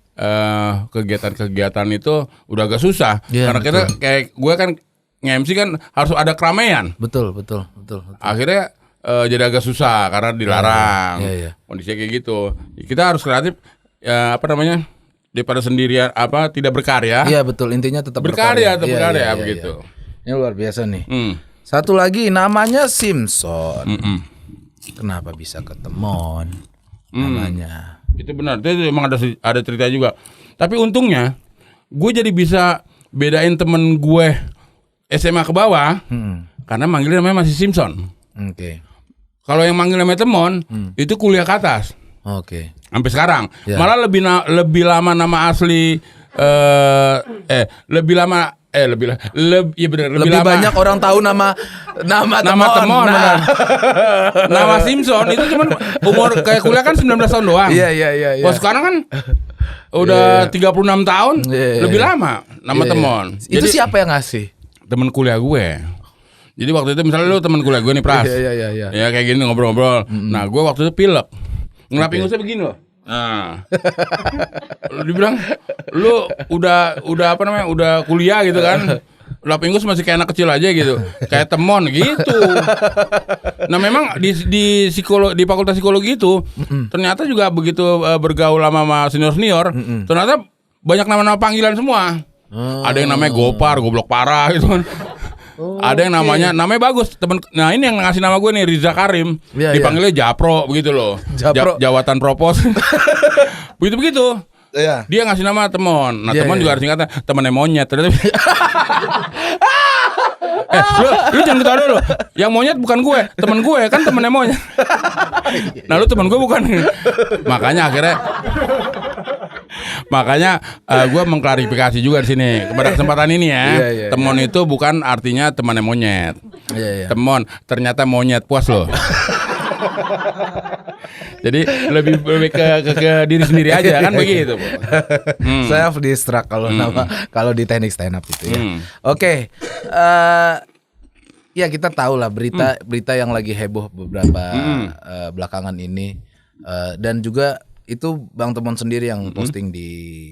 Kegiatan-kegiatan itu udah agak susah karena kita kayak gue kan nge-MC kan harus ada keramaian. Betul. Akhirnya jadi agak susah karena dilarang. Iya. Kondisinya kayak gitu. Kita harus kreatif daripada sendirian tidak berkarya. Iya betul, intinya tetap berkarya begitu. Ini luar biasa nih. Satu lagi namanya Simpson. Kenapa bisa ketemon namanya? Itu benar. Itu emang ada cerita juga. Tapi untungnya gue jadi bisa bedain temen gue SMA ke bawah karena manggilnya namanya masih Simpson. Oke. Kalau yang manggil namanya Temon itu kuliah ke atas. Oke. Sampai sekarang. Malah lebih lama nama asli lebih lama lebih lama. Banyak orang tahu nama Temon. Nah. Nama Simpson itu cuman umur kayak kuliah kan 19 tahun doang. Iya. Wah sekarang kan udah 36 tahun, lebih lama nama Temon. Itu siapa yang ngasih? Temen kuliah gue. Jadi waktu itu misalnya lu temen kuliah gue nih Pras. Iya. Ya kayak gini ngobrol-ngobrol. Nah gue waktu itu pilek. Ngelapi ngusnya begini loh. Nah, dibilang lu udah apa namanya, udah kuliah gitu kan. Lap Inggris masih kayak anak kecil aja gitu, kayak temon gitu. Nah memang di fakultas psikologi itu ternyata juga begitu bergaul sama senior, ternyata banyak nama-nama panggilan semua. Ada yang namanya Gopar, goblok parah gitu kan. Ada yang namanya bagus temen. Nah ini yang ngasih nama gue nih, Riza Karim, dipanggilnya Japro begitu loh. Jawatan propos. begitu. Iya. Dia ngasih nama Temon. Nah Temon juga harus singkatan temennya monyet. Lu jangan ketawa dulu. Yang monyet bukan gue, temen gue kan temennya monyet. Nah lu temen gue bukan. Makanya gue mengklarifikasi juga di sini kepada kesempatan ini ya. Temon itu bukan artinya temannya monyet. Temon ternyata monyet, puas loh. Jadi lebih ke diri sendiri aja kan begitu. Self distract kalau di teknik stand up itu ya. Oke. Ya kita tahu lah berita yang lagi heboh beberapa belakangan ini, dan juga itu Bang Temon sendiri yang posting di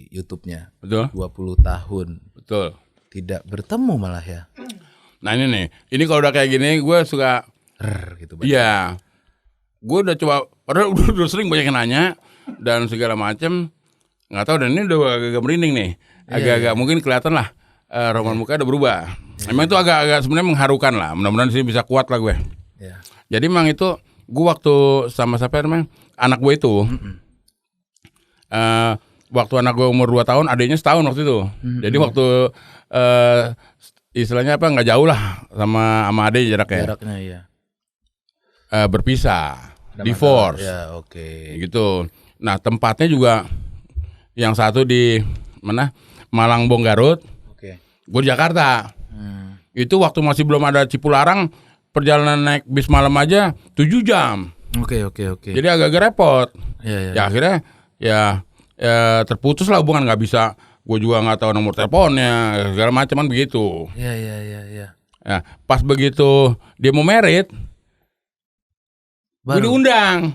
YouTube-nya. Betul. 20 tahun. Betul. Tidak bertemu malah ya. Nah ini nih, ini kalau udah kayak gini gue suka gitu. Iya. Gue udah coba, padahal udah sering banyak yang nanya dan segala macem, nggak tahu, dan ini udah agak merinding nih, agak mungkin kelihatan lah roman muka udah berubah. Emang itu agak sebenarnya mengharukan lah. Mudah-mudahan sini bisa kuat lah gue. Jadi emang itu gue waktu sama siapa namanya anak gue itu, waktu anak gue umur 2 tahun, adiknya setahun waktu itu. Jadi waktu istilahnya apa, nggak jauh lah sama adik jaraknya iya. Berpisah. Divorce. Ya, oke. Gitu. Nah, tempatnya juga yang satu di mana? Malangbong Garut. Oke. Gue di Jakarta. Itu waktu masih belum ada Cipularang, perjalanan naik bis malam aja 7 jam. Oke. Jadi agak-agak repot. Ya. Ya akhirnya ya terputus lah hubungan, nggak bisa. Gue juga nggak tahu nomor teleponnya, segala macam kan begitu. Iya. Ya, pas begitu dia mau merit, gue diundang.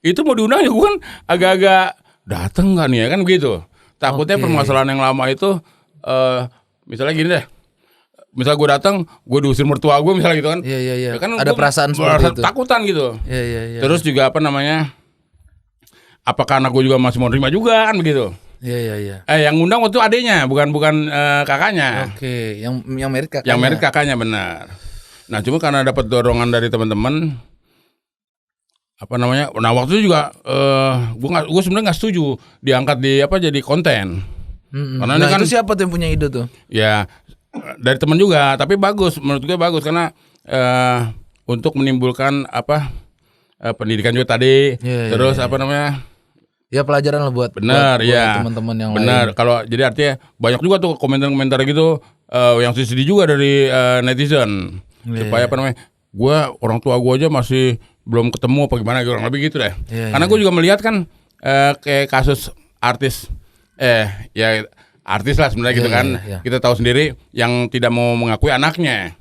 Itu mau diundang ya, gue kan agak-agak dateng nggak nih ya kan begitu. Takutnya permasalahan yang lama itu misalnya gini deh. Misal gue datang, gue diusir mertua gue misalnya gitu kan. Iya. Ya kan ada perasaan seperti itu. Takutan gitu. Iya. Terus juga apa namanya? Apakah anak gue juga masih mau terima juga kan begitu. Iya. Yang ngundang waktu adiknya, bukan kakaknya. Oke, yang merit kakaknya. Yang merit kakaknya, benar. Nah, cuma karena dapat dorongan dari teman-teman, apa namanya? Nah, waktu itu juga gue sebenarnya nggak setuju diangkat jadi konten. Karena nah, kan, itu siapa tuh yang punya ide tuh? Ya, dari teman juga, tapi bagus, menurut gue bagus karena untuk menimbulkan pendidikan juga tadi, terus apa namanya? Ya pelajaran lah buat teman-teman yang lain. Benar. Kalau jadi artinya banyak juga tuh komentar-komentar gitu yang sedih juga dari netizen. Supaya apa namanya? Orang tua gue aja masih belum ketemu apa gimana, kurang lebih gitu deh. Karena gue juga melihat kan kayak kasus artis ya artis lah sebenarnya gitu kan. Kita tahu sendiri yang tidak mau mengakui anaknya.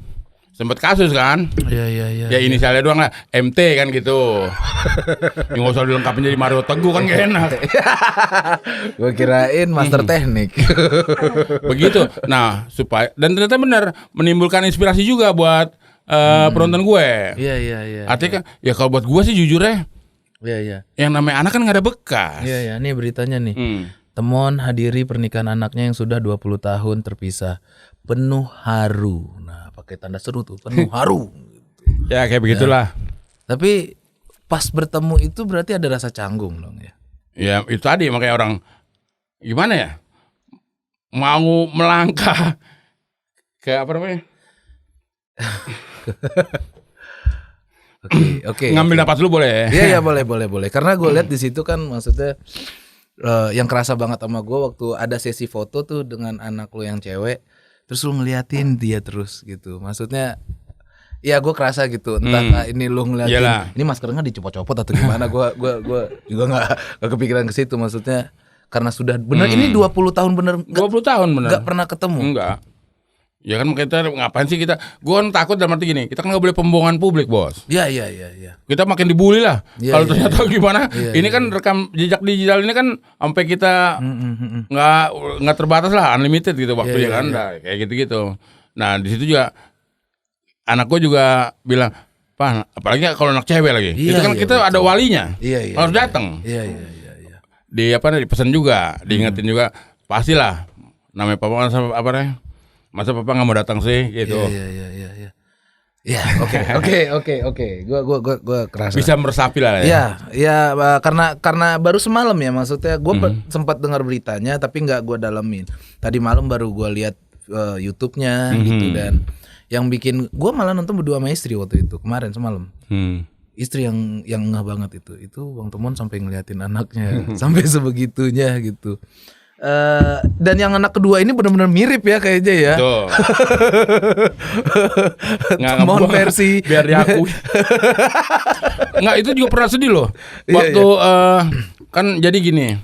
Sempet kasus kan? Iya. Ya inisialnya doang lah, MT kan gitu. Yang nggak usah dilengkapin jadi Mario Teguh kan gak enak. Gue kirain master teknik. Begitu. Nah, supaya dan ternyata benar menimbulkan inspirasi juga buat penonton gue. Iya. Artinya kan, ya kalau buat gue sih jujur ya. Iya. Yang namanya anak kan nggak ada bekas. Iya. Nih beritanya nih. Temon hadiri pernikahan anaknya yang sudah 20 tahun terpisah. Penuh haru. Nah, pakai tanda seru tuh, penuh haru. Ya kayak begitulah. Tapi pas bertemu itu berarti ada rasa canggung dong ya. Ya itu tadi makanya orang gimana ya, mau melangkah ke apa namanya? Oke. Ngambil napas dulu boleh? Iya boleh. Karena gue lihat di situ kan maksudnya yang kerasa banget sama gue waktu ada sesi foto tuh dengan anak lu yang cewek. Terus lu ngeliatin dia terus gitu. Maksudnya ya gue kerasa gitu. Entah ini lu ngeliatin ini maskernya dicopot-copot atau gimana. Gue juga gak kepikiran ke situ. Maksudnya karena sudah bener ini 20 tahun bener. 20 tahun bener. Gak pernah ketemu. Enggak. Ya kan kita ngapain sih kita? Gue kan takut dalam arti gini, kita kan nggak boleh pembohongan publik, bos. Iya. Kita makin dibully lah. Iya, Kalau ternyata gimana? Iya, Ini kan rekam jejak digital ini kan sampai kita nggak terbatas lah, unlimited gitu waktunya kan, nah, kayak gitu. Nah di situ juga anak gue juga bilang, Pak, apalagi kalau anak cewek lagi, itu kan kita ada walinya, harus datang. Iya. Di dipesan juga, diingetin juga, pastilah. Namanya papa masa papa nggak mau datang sih gitu. Iya. Ya, oke. Gue kerasa. Bisa meresapi lah ya. Ya, karena baru semalam ya, maksudnya gue sempat dengar beritanya tapi nggak gue dalamin. Tadi malam baru gue lihat YouTube-nya gitu, dan yang bikin gue malah nonton berdua sama istri waktu itu kemarin semalam. Istri yang ngeh banget itu Bang Temon sampai ngeliatin anaknya sampai sebegitunya gitu. Dan yang anak kedua ini benar-benar mirip ya kayaknya ya. Temon versi biar diakui. Nggak, itu juga pernah sedih loh. Waktu kan jadi gini.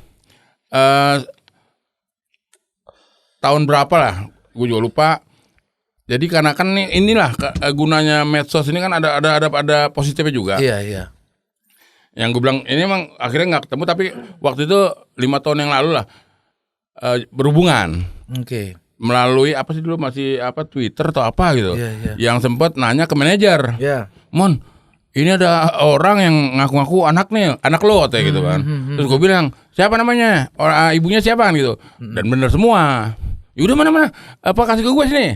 Tahun berapa lah? Gue juga lupa. Jadi karena kan inilah gunanya medsos ini kan ada positifnya juga. Iya. Yang gue bilang ini emang akhirnya nggak ketemu, tapi waktu itu 5 tahun yang lalu lah. Berhubungan, melalui apa sih dulu masih Twitter atau apa gitu, yang sempat nanya ke manajer, Mon, ini ada orang yang ngaku-ngaku anak lo katanya gitu kan. Terus gue bilang siapa namanya, ibunya siapa kan gitu, dan bener semua. Yaudah mana, kasih ke gue sini,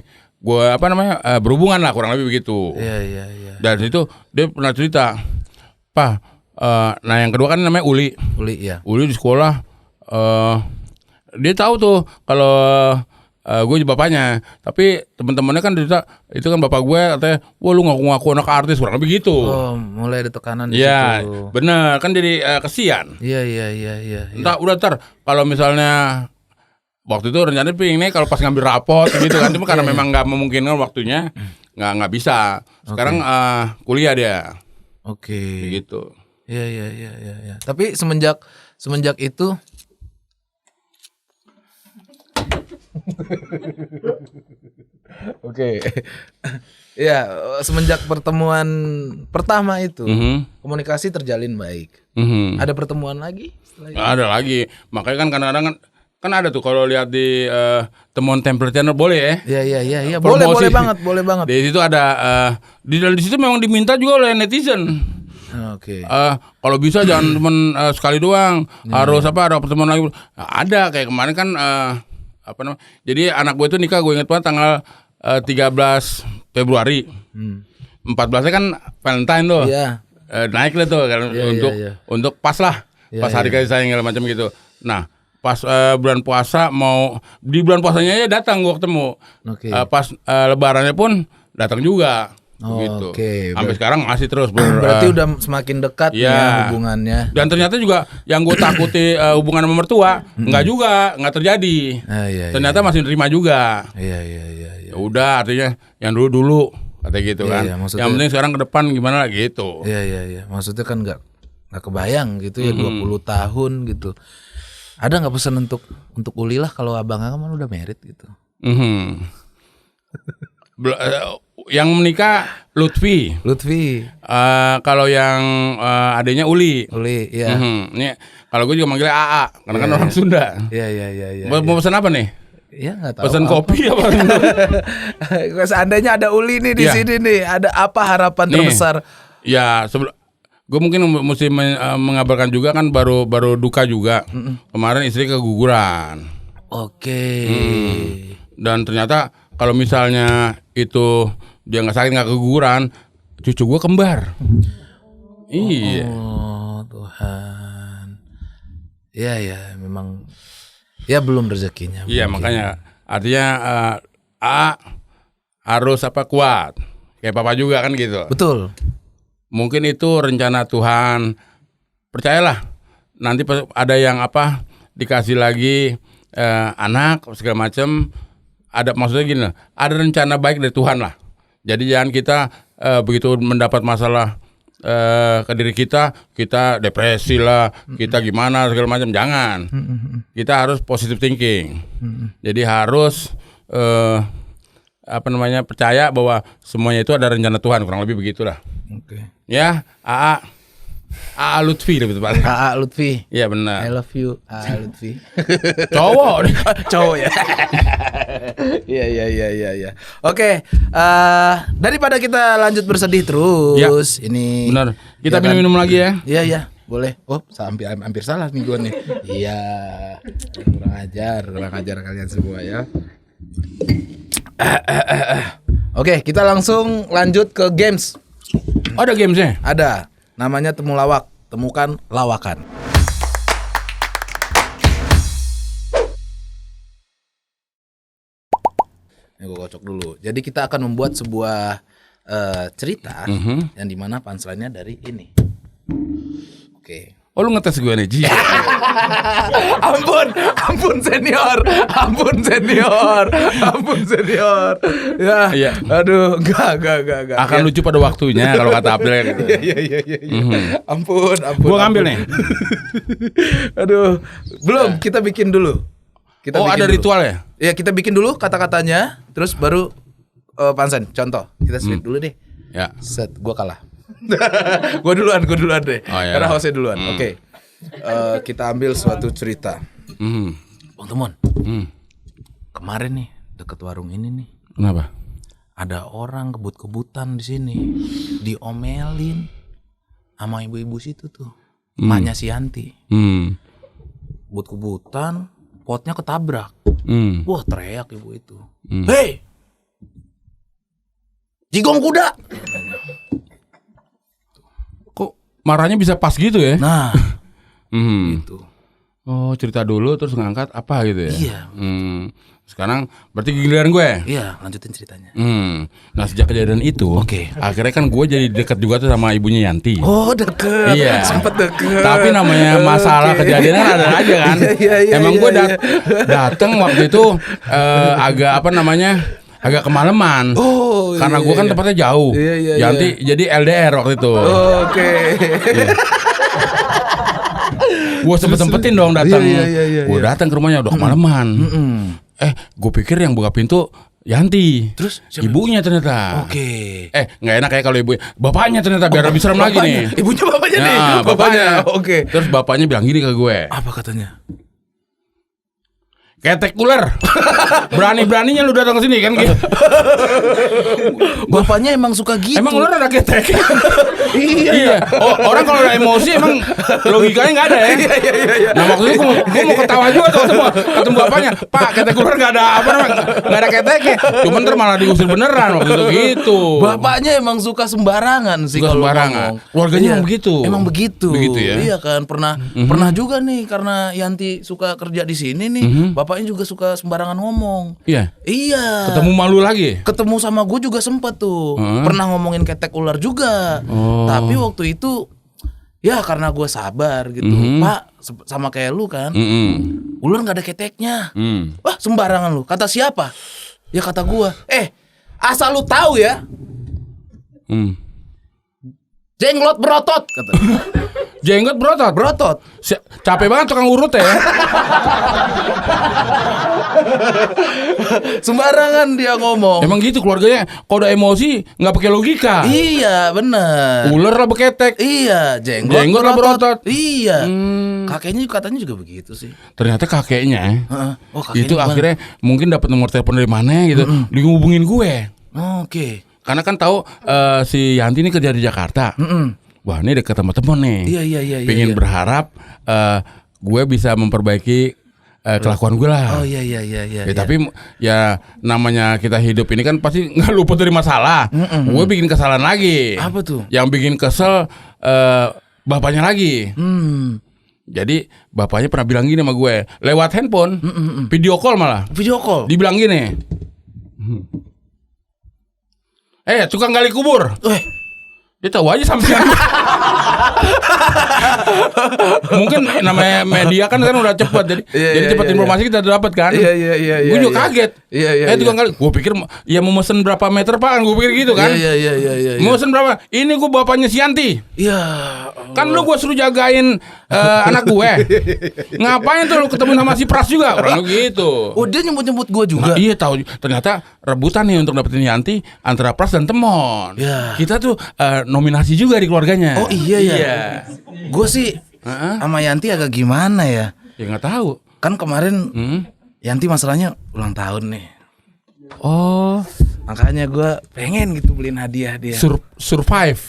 gue berhubungan lah kurang lebih begitu. Dan itu dia pernah cerita, Pak, nah yang kedua kan namanya Uli di sekolah. Dia tahu tuh kalau gue bapaknya, tapi teman-temannya kan cerita itu kan bapak gue katanya, wah lu ngaku-ngaku anak artis, kurang lebih gitu. Oh, mulai ada tekanan di ya, situ. Bener kan, jadi kesian. Iya. Ntar kalau misalnya waktu itu rencananya pengen kalau pas ngambil rapot gitu kan, cuma karena memang nggak memungkinkan waktunya, nggak bisa. Sekarang kuliah dia. Gitu. Iya. Tapi semenjak itu ya, semenjak pertemuan pertama itu komunikasi terjalin baik. Ada pertemuan lagi setelah itu? Ada lagi. Makanya kan kadang-kadang kan ada tuh kalau lihat di Temon Temple Channel, boleh ya? Iya. Boleh banget. Di situ ada di situ memang diminta juga oleh netizen. Kalau bisa jangan cuma sekali doang, harus ada pertemuan lagi. Ada kayak kemarin kan jadi anak gue itu nikah, gue ingat banget tanggal 13 Februari. 14-nya kan Valentine tuh. Naik lah tuh kan, untuk pas lah, pas hari kasih sayang segala macam gitu. Nah, pas bulan puasa di bulan puasanya aja datang gue ketemu. Pas lebarannya pun datang juga. Gitu. Sampai sekarang masih terus berarti udah semakin dekat ya hubungannya. Dan ternyata juga yang gue takuti hubungan sama mertua nggak terjadi. Ternyata masih nerima juga. Iya. Udah, artinya yang dulu katanya gitu kan. Yang penting sekarang ke depan gimana gitu. Iya. Maksudnya kan nggak kebayang gitu ya, 20 tahun gitu. Ada nggak pesan untuk Uli lah, kalau abang kan udah married gitu. Yang menikah Lutfi. Kalau yang adanya Uli, ya. Ini kalau gue juga manggilnya AA karena kan orang Sunda. Iya. Mau pesan apa nih? Ya nggak tahu. Pesan kopi apa? Seandainya ada Uli nih di sini nih, ada apa harapan terbesar? Ya, gue mungkin mesti mengabarkan juga kan, baru duka juga. Kemarin istri keguguran. Dan ternyata kalau misalnya itu dia nggak sakit, nggak keguguran, cucu gue kembar. Iya. Oh Tuhan. Ya memang. Ya belum rezekinya. Iya makanya artinya harus kuat. Kayak papa juga kan gitu. Betul. Mungkin itu rencana Tuhan. Percayalah. Nanti ada yang dikasih lagi anak segala macam. Ada maksudnya gini, ada rencana baik dari Tuhan lah. Jadi jangan kita begitu mendapat masalah ke diri kita depresi lah, kita gimana segala macam, jangan. Kita harus positive thinking. Jadi harus percaya bahwa semuanya itu ada rencana Tuhan, kurang lebih begitulah. Oke. Ya, AA Lutfi lebih tepat. AA Lutfi. Iya benar. I love you, AA Lutfi. Cowok. Cowok ya. Iya. Oke, daripada kita lanjut bersedih terus, ini Benar. Kita minum-minum lagi ya. Iya, boleh. Oh, hampir salah nih gue nih. Iya. Kurang ajar kalian semua ya. Oke, kita langsung lanjut ke games. Ada gamesnya? Ada. Namanya Temu Lawak. Temukan lawakan. Ini gue kocok dulu. Jadi kita akan membuat sebuah cerita yang dimana punchline-nya dari ini. Oke. Oh lu ngetes gue nih, Ji. Ampun senior. Ya. Iya. Aduh, enggak. Akan lucu pada waktunya kalau kata Abdel gitu. Iya. Ampun. Gua ngambil nih. Aduh, belum, kita bikin dulu. Ada ritual ya? Ya, kita bikin dulu kata-katanya, terus baru punchline. Contoh, kita split dulu deh. Ya. Set, gua kalah. Gue duluan deh. Karena hostnya duluan. Oke. Kita ambil suatu cerita. Bang Temon. Kemarin nih deket warung ini nih. Kenapa? Ada orang kebut-kebutan di sini, diomelin sama ibu-ibu situ tuh. Emaknya si Yanti. Kebut-kebutan, potnya ketabrak. Wah, teriak ibu itu. Hei, jigong kuda. Marahnya bisa pas gitu ya? Nah, gitu. Oh, cerita dulu terus ngangkat apa gitu ya? Iya. Sekarang berarti giliran gue. Iya, lanjutin ceritanya. Nah sejak kejadian itu, akhirnya kan gue jadi deket juga tuh sama ibunya Yanti. Oh, deket. Iya. Sempet deket. Tapi namanya masalah kejadian kan ada aja kan. Iya, Emang gue dateng waktu itu agak kemalaman. Oh, karena gue kan tempatnya jauh. Iya. Yanti jadi LDR waktu itu. Oke. Gue sempet-sempetin dong datang. Iya. Gue datang ke rumahnya udah kemalaman. Gue pikir yang buka pintu Yanti. Terus siapa? Ibunya ternyata. Oke. Nggak enak ya kalau ibu. Bapaknya ternyata biar lebih serem lagi nih. Ibunya bapaknya nih. Bapaknya. Oke. Terus bapaknya bilang gini ke gue. Apa katanya? Ketek ular. Berani-beraninya lu datang ke sini kan gitu. Bapaknya emang suka gitu. Emang ular ada ketek? Iya. Orang kalau ada emosi emang logikanya nggak ada ya. Iya. Nah waktu itu gue mau ketawa juga tuh ketemu bapaknya. Pak, ketek ular nggak ada nggak ada keteknya. Cuman ntar malah diusir beneran waktu itu gitu. Bapaknya emang suka sembarangan sih kalau ngomong. Keluarganya emang begitu. Emang begitu. Begitu ya. Iya kan, pernah juga nih karena Yanti suka kerja di sini nih. Bapaknya juga suka sembarangan ngomong. Iya. Ketemu malu lagi. Ketemu sama gue juga sempet tuh. Pernah ngomongin ketek ular juga. Tapi waktu itu ya karena gue sabar gitu. Pak, sama kayak lu kan. Ular nggak ada keteknya. Wah, sembarangan lu. Kata siapa? Ya kata gue. Asal lu tahu ya. Jenglot berotot kata. Jenggot berotot. Capek banget tukang urut ya. Sembarangan dia ngomong. Emang gitu keluarganya. Kalau udah emosi nggak pakai logika. Iya benar. Ular lah beketek. Iya, jenggot lah berotot. Iya. Kakeknya katanya juga begitu sih. Ternyata kakeknya. Kakeknya itu gimana? akhirnya mungkin dapat nomor telepon dari mana gitu. Dihubungin gue. Oke. Karena kan tahu si Yanti ini kerja di Jakarta. Wah ini dekat sama temen nih. Iya. Pengen berharap gue bisa memperbaiki kelakuan gue lah. Oh iya. Tapi ya namanya kita hidup ini kan pasti nggak luput dari masalah. Gue bikin kesalahan lagi. Apa tuh? Yang bikin kesel bapaknya lagi. Jadi bapaknya pernah bilang gini sama gue lewat handphone, video call malah. Video call. Dibilang gini. Tukang gali kubur. Dia tahu aja sampai mungkin namanya media kan udah cepat jadi cepat informasi kita dapat kan. Iya. Gue juga kaget. Iya. Tukang kali. Gue pikir ya mau mesen berapa meter Pak kan gue pikir gitu kan. Iya. Mau mesen berapa? Ini gue bapaknya si Yanti. Iya. Kan lu gue suruh jagain anak gue. Ngapain tuh lu ketemu sama si Pras juga? Orang gitu. Oh, dia nyebut-nyebut gue juga. Nah, iya tahu. Ternyata rebutan nih untuk dapetin Yanti antara Pras dan Temon. Ya. Kita tuh nominasi juga di keluarganya. Oh iya ya. Gue sih sama Yanti agak gimana ya? Ya nggak tahu. Kan kemarin Yanti masalahnya ulang tahun nih. Oh, makanya gue pengen gitu beliin hadiah dia. Survive.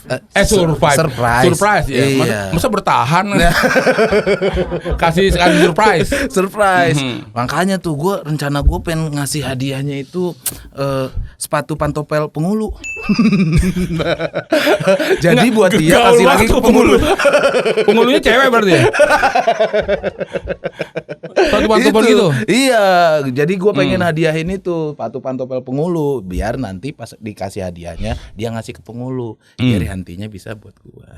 Surprise ya. Iya. Masa bertahan? kasih surprise. Makanya tuh rencana gue pengen ngasih hadiahnya itu sepatu pantopel pengulu. Jadi buat dia kasih lagi ke pengulu. Pengulunya cewek berarti ya? Sepatu pantopel gitu? Iya. Jadi gue pengen hadiahin itu sepatu pantopel pengulu, biar nanti pas dikasih hadiahnya dia ngasih ke pengulu, biar hantinya bisa buat gue.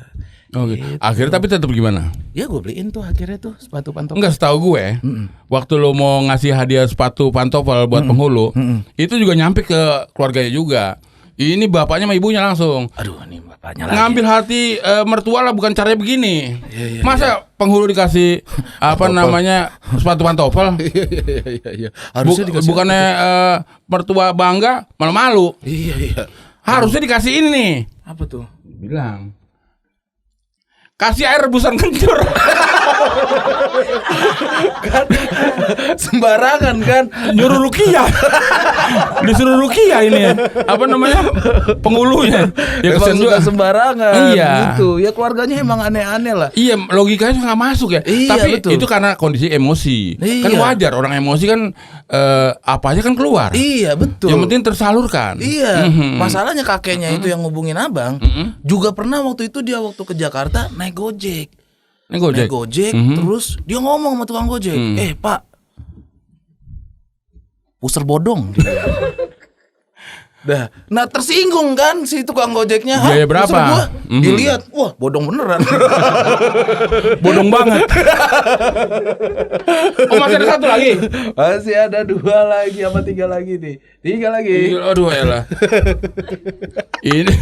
Oke. Akhirnya tapi tetap gimana? Ya gue beliin tuh akhirnya tuh sepatu pantopel. Enggak, setahu gue, waktu lo mau ngasih hadiah sepatu pantopel buat penghulu, itu juga nyampe ke keluarganya juga. Ini bapaknya sama ibunya langsung. Aduh, ini bapaknya lagi. Ngambil hati mertua lah, bukan caranya begini. Masa penghulu dikasih sepatu pantopel? Iya. Harusnya dikasih. Bukannya mertua bangga, malah malu. Iya. Harusnya dikasih ini nih. Apa tuh? Bilang kasih air rebusan kencur. Kan sembarangan kan, nyuruh Rukiah. Disuruh Rukiah ini ya. Apa namanya? Penghulunya. Ya emang suka sembarangan. Iya. Gitu. Ya keluarganya emang aneh-aneh lah. Iya, logikanya nggak masuk ya. Iya, tapi betul. itu karena kondisi emosi. Iya. Kan wajar, orang emosi kan apa aja kan keluar. Iya, betul. Yang penting tersalurkan. Iya. Masalahnya kakeknya itu yang ngubungin abang juga pernah waktu itu dia waktu ke Jakarta naik Gojek. Naik Gojek, terus dia ngomong sama tukang Gojek, Pak, puser bodong. Nah tersinggung kan si tukang Gojeknya. Biaya berapa? Dilihat, wah bodong beneran. Bodong banget. Oh, masih ada satu lagi? Masih ada 2 lagi sama 3 lagi nih. 3 lagi. Aduh elah. Ini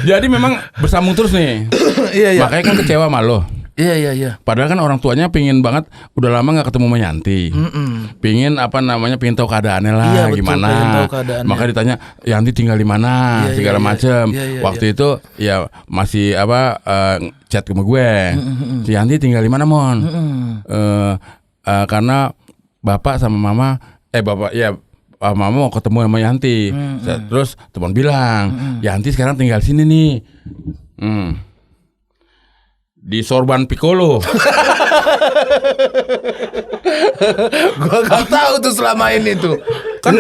jadi memang bersambung terus nih. Iya. Makanya kan kecewa sama lo. Iya. Padahal kan orang tuanya pingin banget, udah lama nggak ketemu sama Yanti. Pingin pingin tahu keadaannya lah, iya, betul, gimana. Maka ditanya Yanti tinggal di mana, segala macem. Waktu itu ya masih chat sama gue. Si Yanti tinggal di mana, Mon? Karena bapak sama mama, mama mau ketemu sama Yanti. Terus teman bilang, Yanti sekarang tinggal sini nih. Di Sorban Piccolo. Gua gak tahu tuh selama ini tuh. Kan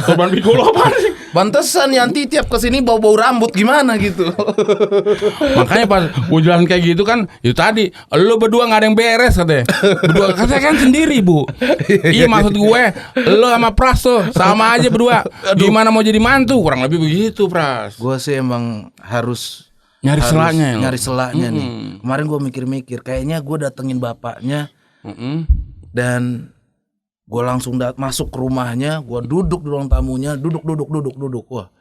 Sorban Piccolo apa sih? Pantesan Yanti tiap kesini bau-bau rambut gimana gitu. Makanya pas gue jalan kayak gitu kan, itu tadi lo berdua nggak ada yang beres katanya. Berdua saya kan sendiri bu. Iya maksud gue, lo sama Pras tuh sama aja berdua. Gimana mau jadi mantu? Kurang lebih begitu Pras. Gue sih emang harus nyari selanya nih. Kemarin gue mikir-mikir, kayaknya gue datengin bapaknya dan gue langsung masuk ke rumahnya, gue duduk di ruang tamunya, duduk. Wah,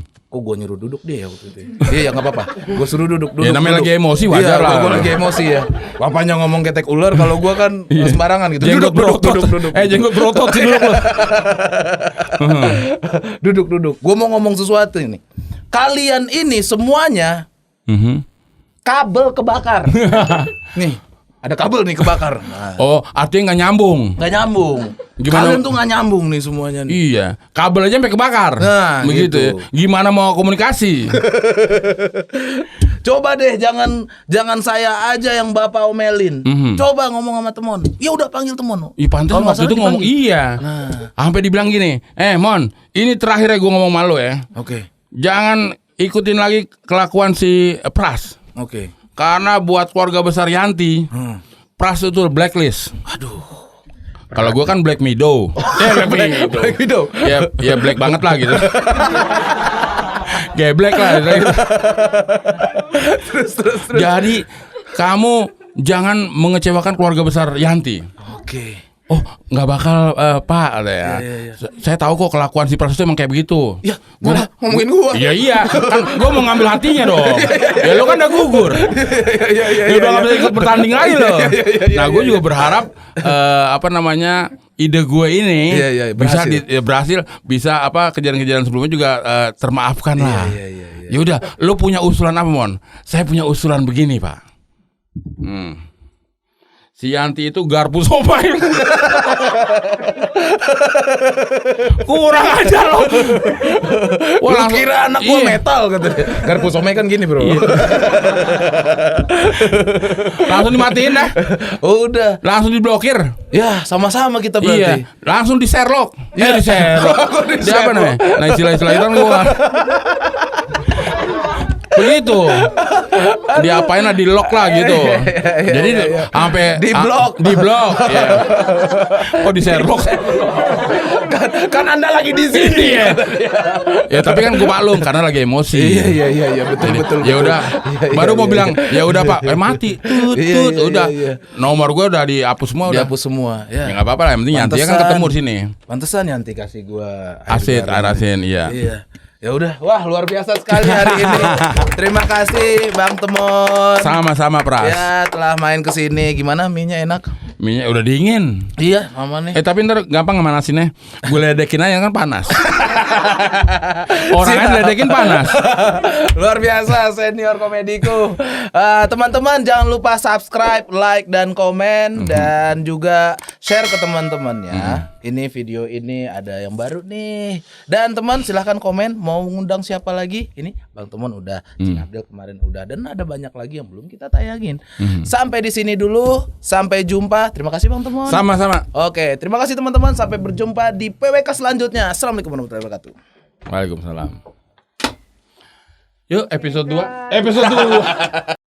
kok gue nyuruh duduk dia waktu itu? Iya nggak apa-apa, gue suruh duduk. Ya namanya lagi emosi wajar lah. Gue lagi emosi ya. Bapaknya ngomong ketek ular, kalau gue kan sembarangan gitu. Jenggot berotot. Jenggot berotot sih duduk. Duduk. Gue mau ngomong sesuatu ini. Kalian ini semuanya kabel kebakar. Nih, ada kabel nih kebakar. Nah. Oh, artinya nggak nyambung. Gimana? Kalian tuh nggak nyambung nih semuanya nih. Iya, kabel aja sampai kebakar. Nah, begitu. gitu. Ya. Gimana mau komunikasi? Coba deh, jangan saya aja yang bapak omelin. Coba ngomong sama Temon. Ya udah panggil Temon. Ih pantas waktu itu ngomong iya. Sampai dibilang gini, Mon, ini terakhir gue ngomong malu ya. Oke. Jangan ikutin lagi kelakuan si Pras. Oke. Karena buat keluarga besar Yanti, Pras itu blacklist. Aduh. Kalau gue kan Black Widow. Black Widow. Ya black banget lah gitu. Geblek lah. Terus. Jadi kamu jangan mengecewakan keluarga besar Yanti. Oke. Oh nggak bakal Pak ada ya. Saya tahu kok kelakuan si Prasetyo emang kayak begitu. Ya, gua ngomongin gua. Iya kan gue mau ngambil hatinya dong. Ya lo kan udah gugur. Ya udah nggak bisa ikut bertanding lagi lo. Nah gue juga berharap ide gue ini bisa berhasil, bisa kejadian-kejadian sebelumnya juga termaafkan lah. Ya udah, lo punya usulan apa Mon? Saya punya usulan begini Pak. Si Yanti itu garpu somai. Kurang aja lo. Wah, kira anak gua metal katanya. Garpu somai kan gini, Bro. Langsung dimatiin dah. Oh, udah. Langsung diblokir. Ya, sama-sama kita berarti. Iya. Langsung di Sherlock. Di Sherlock. Dia apa namanya? Nah, istilah-istilah itu kan gua. Begitu. Diapain lah, di lock lah gitu. Jadi sampai di blok. Ya. Oh di Sherlock. kan Anda lagi di sini ya. Ya tapi kan gue maklum karena lagi emosi. Iya betul. Ya udah. Baru mau bilang ya udah Pak, mati. Tut udah. Nomor gue udah dihapus semua. Dihapus semua. Ya nggak apa-apa lah, yang penting Yanti kan ketemu di sini. Pantesan Yanti kasih gue air asin, iya. Ya udah, wah luar biasa sekali hari ini. Terima kasih Bang Temon. Sama-sama Pras. Ya telah main ke sini. Gimana mie-nya enak? Mie-nya udah dingin. Iya, aman nih. Tapi ntar gampang ngemanasinnya. Gue ledekin aja kan panas. Orangnya ledekin panas. Luar biasa senior komediku. Teman-teman jangan lupa subscribe, like dan komen dan juga share ke teman-temannya. Ini video ini ada yang baru nih. Dan teman silahkan komen mau ngundang siapa lagi. Ini Bang Temon udah, Cing Abdel kemarin udah, dan ada banyak lagi yang belum kita tayangin. Sampai di sini dulu. Sampai jumpa. Terima kasih Bang Temon. Sama-sama. Oke, terima kasih teman-teman. Sampai berjumpa di PWK selanjutnya. Assalamualaikum warahmatullahi wabarakatuh. Waalaikumsalam. Yuk episode 2.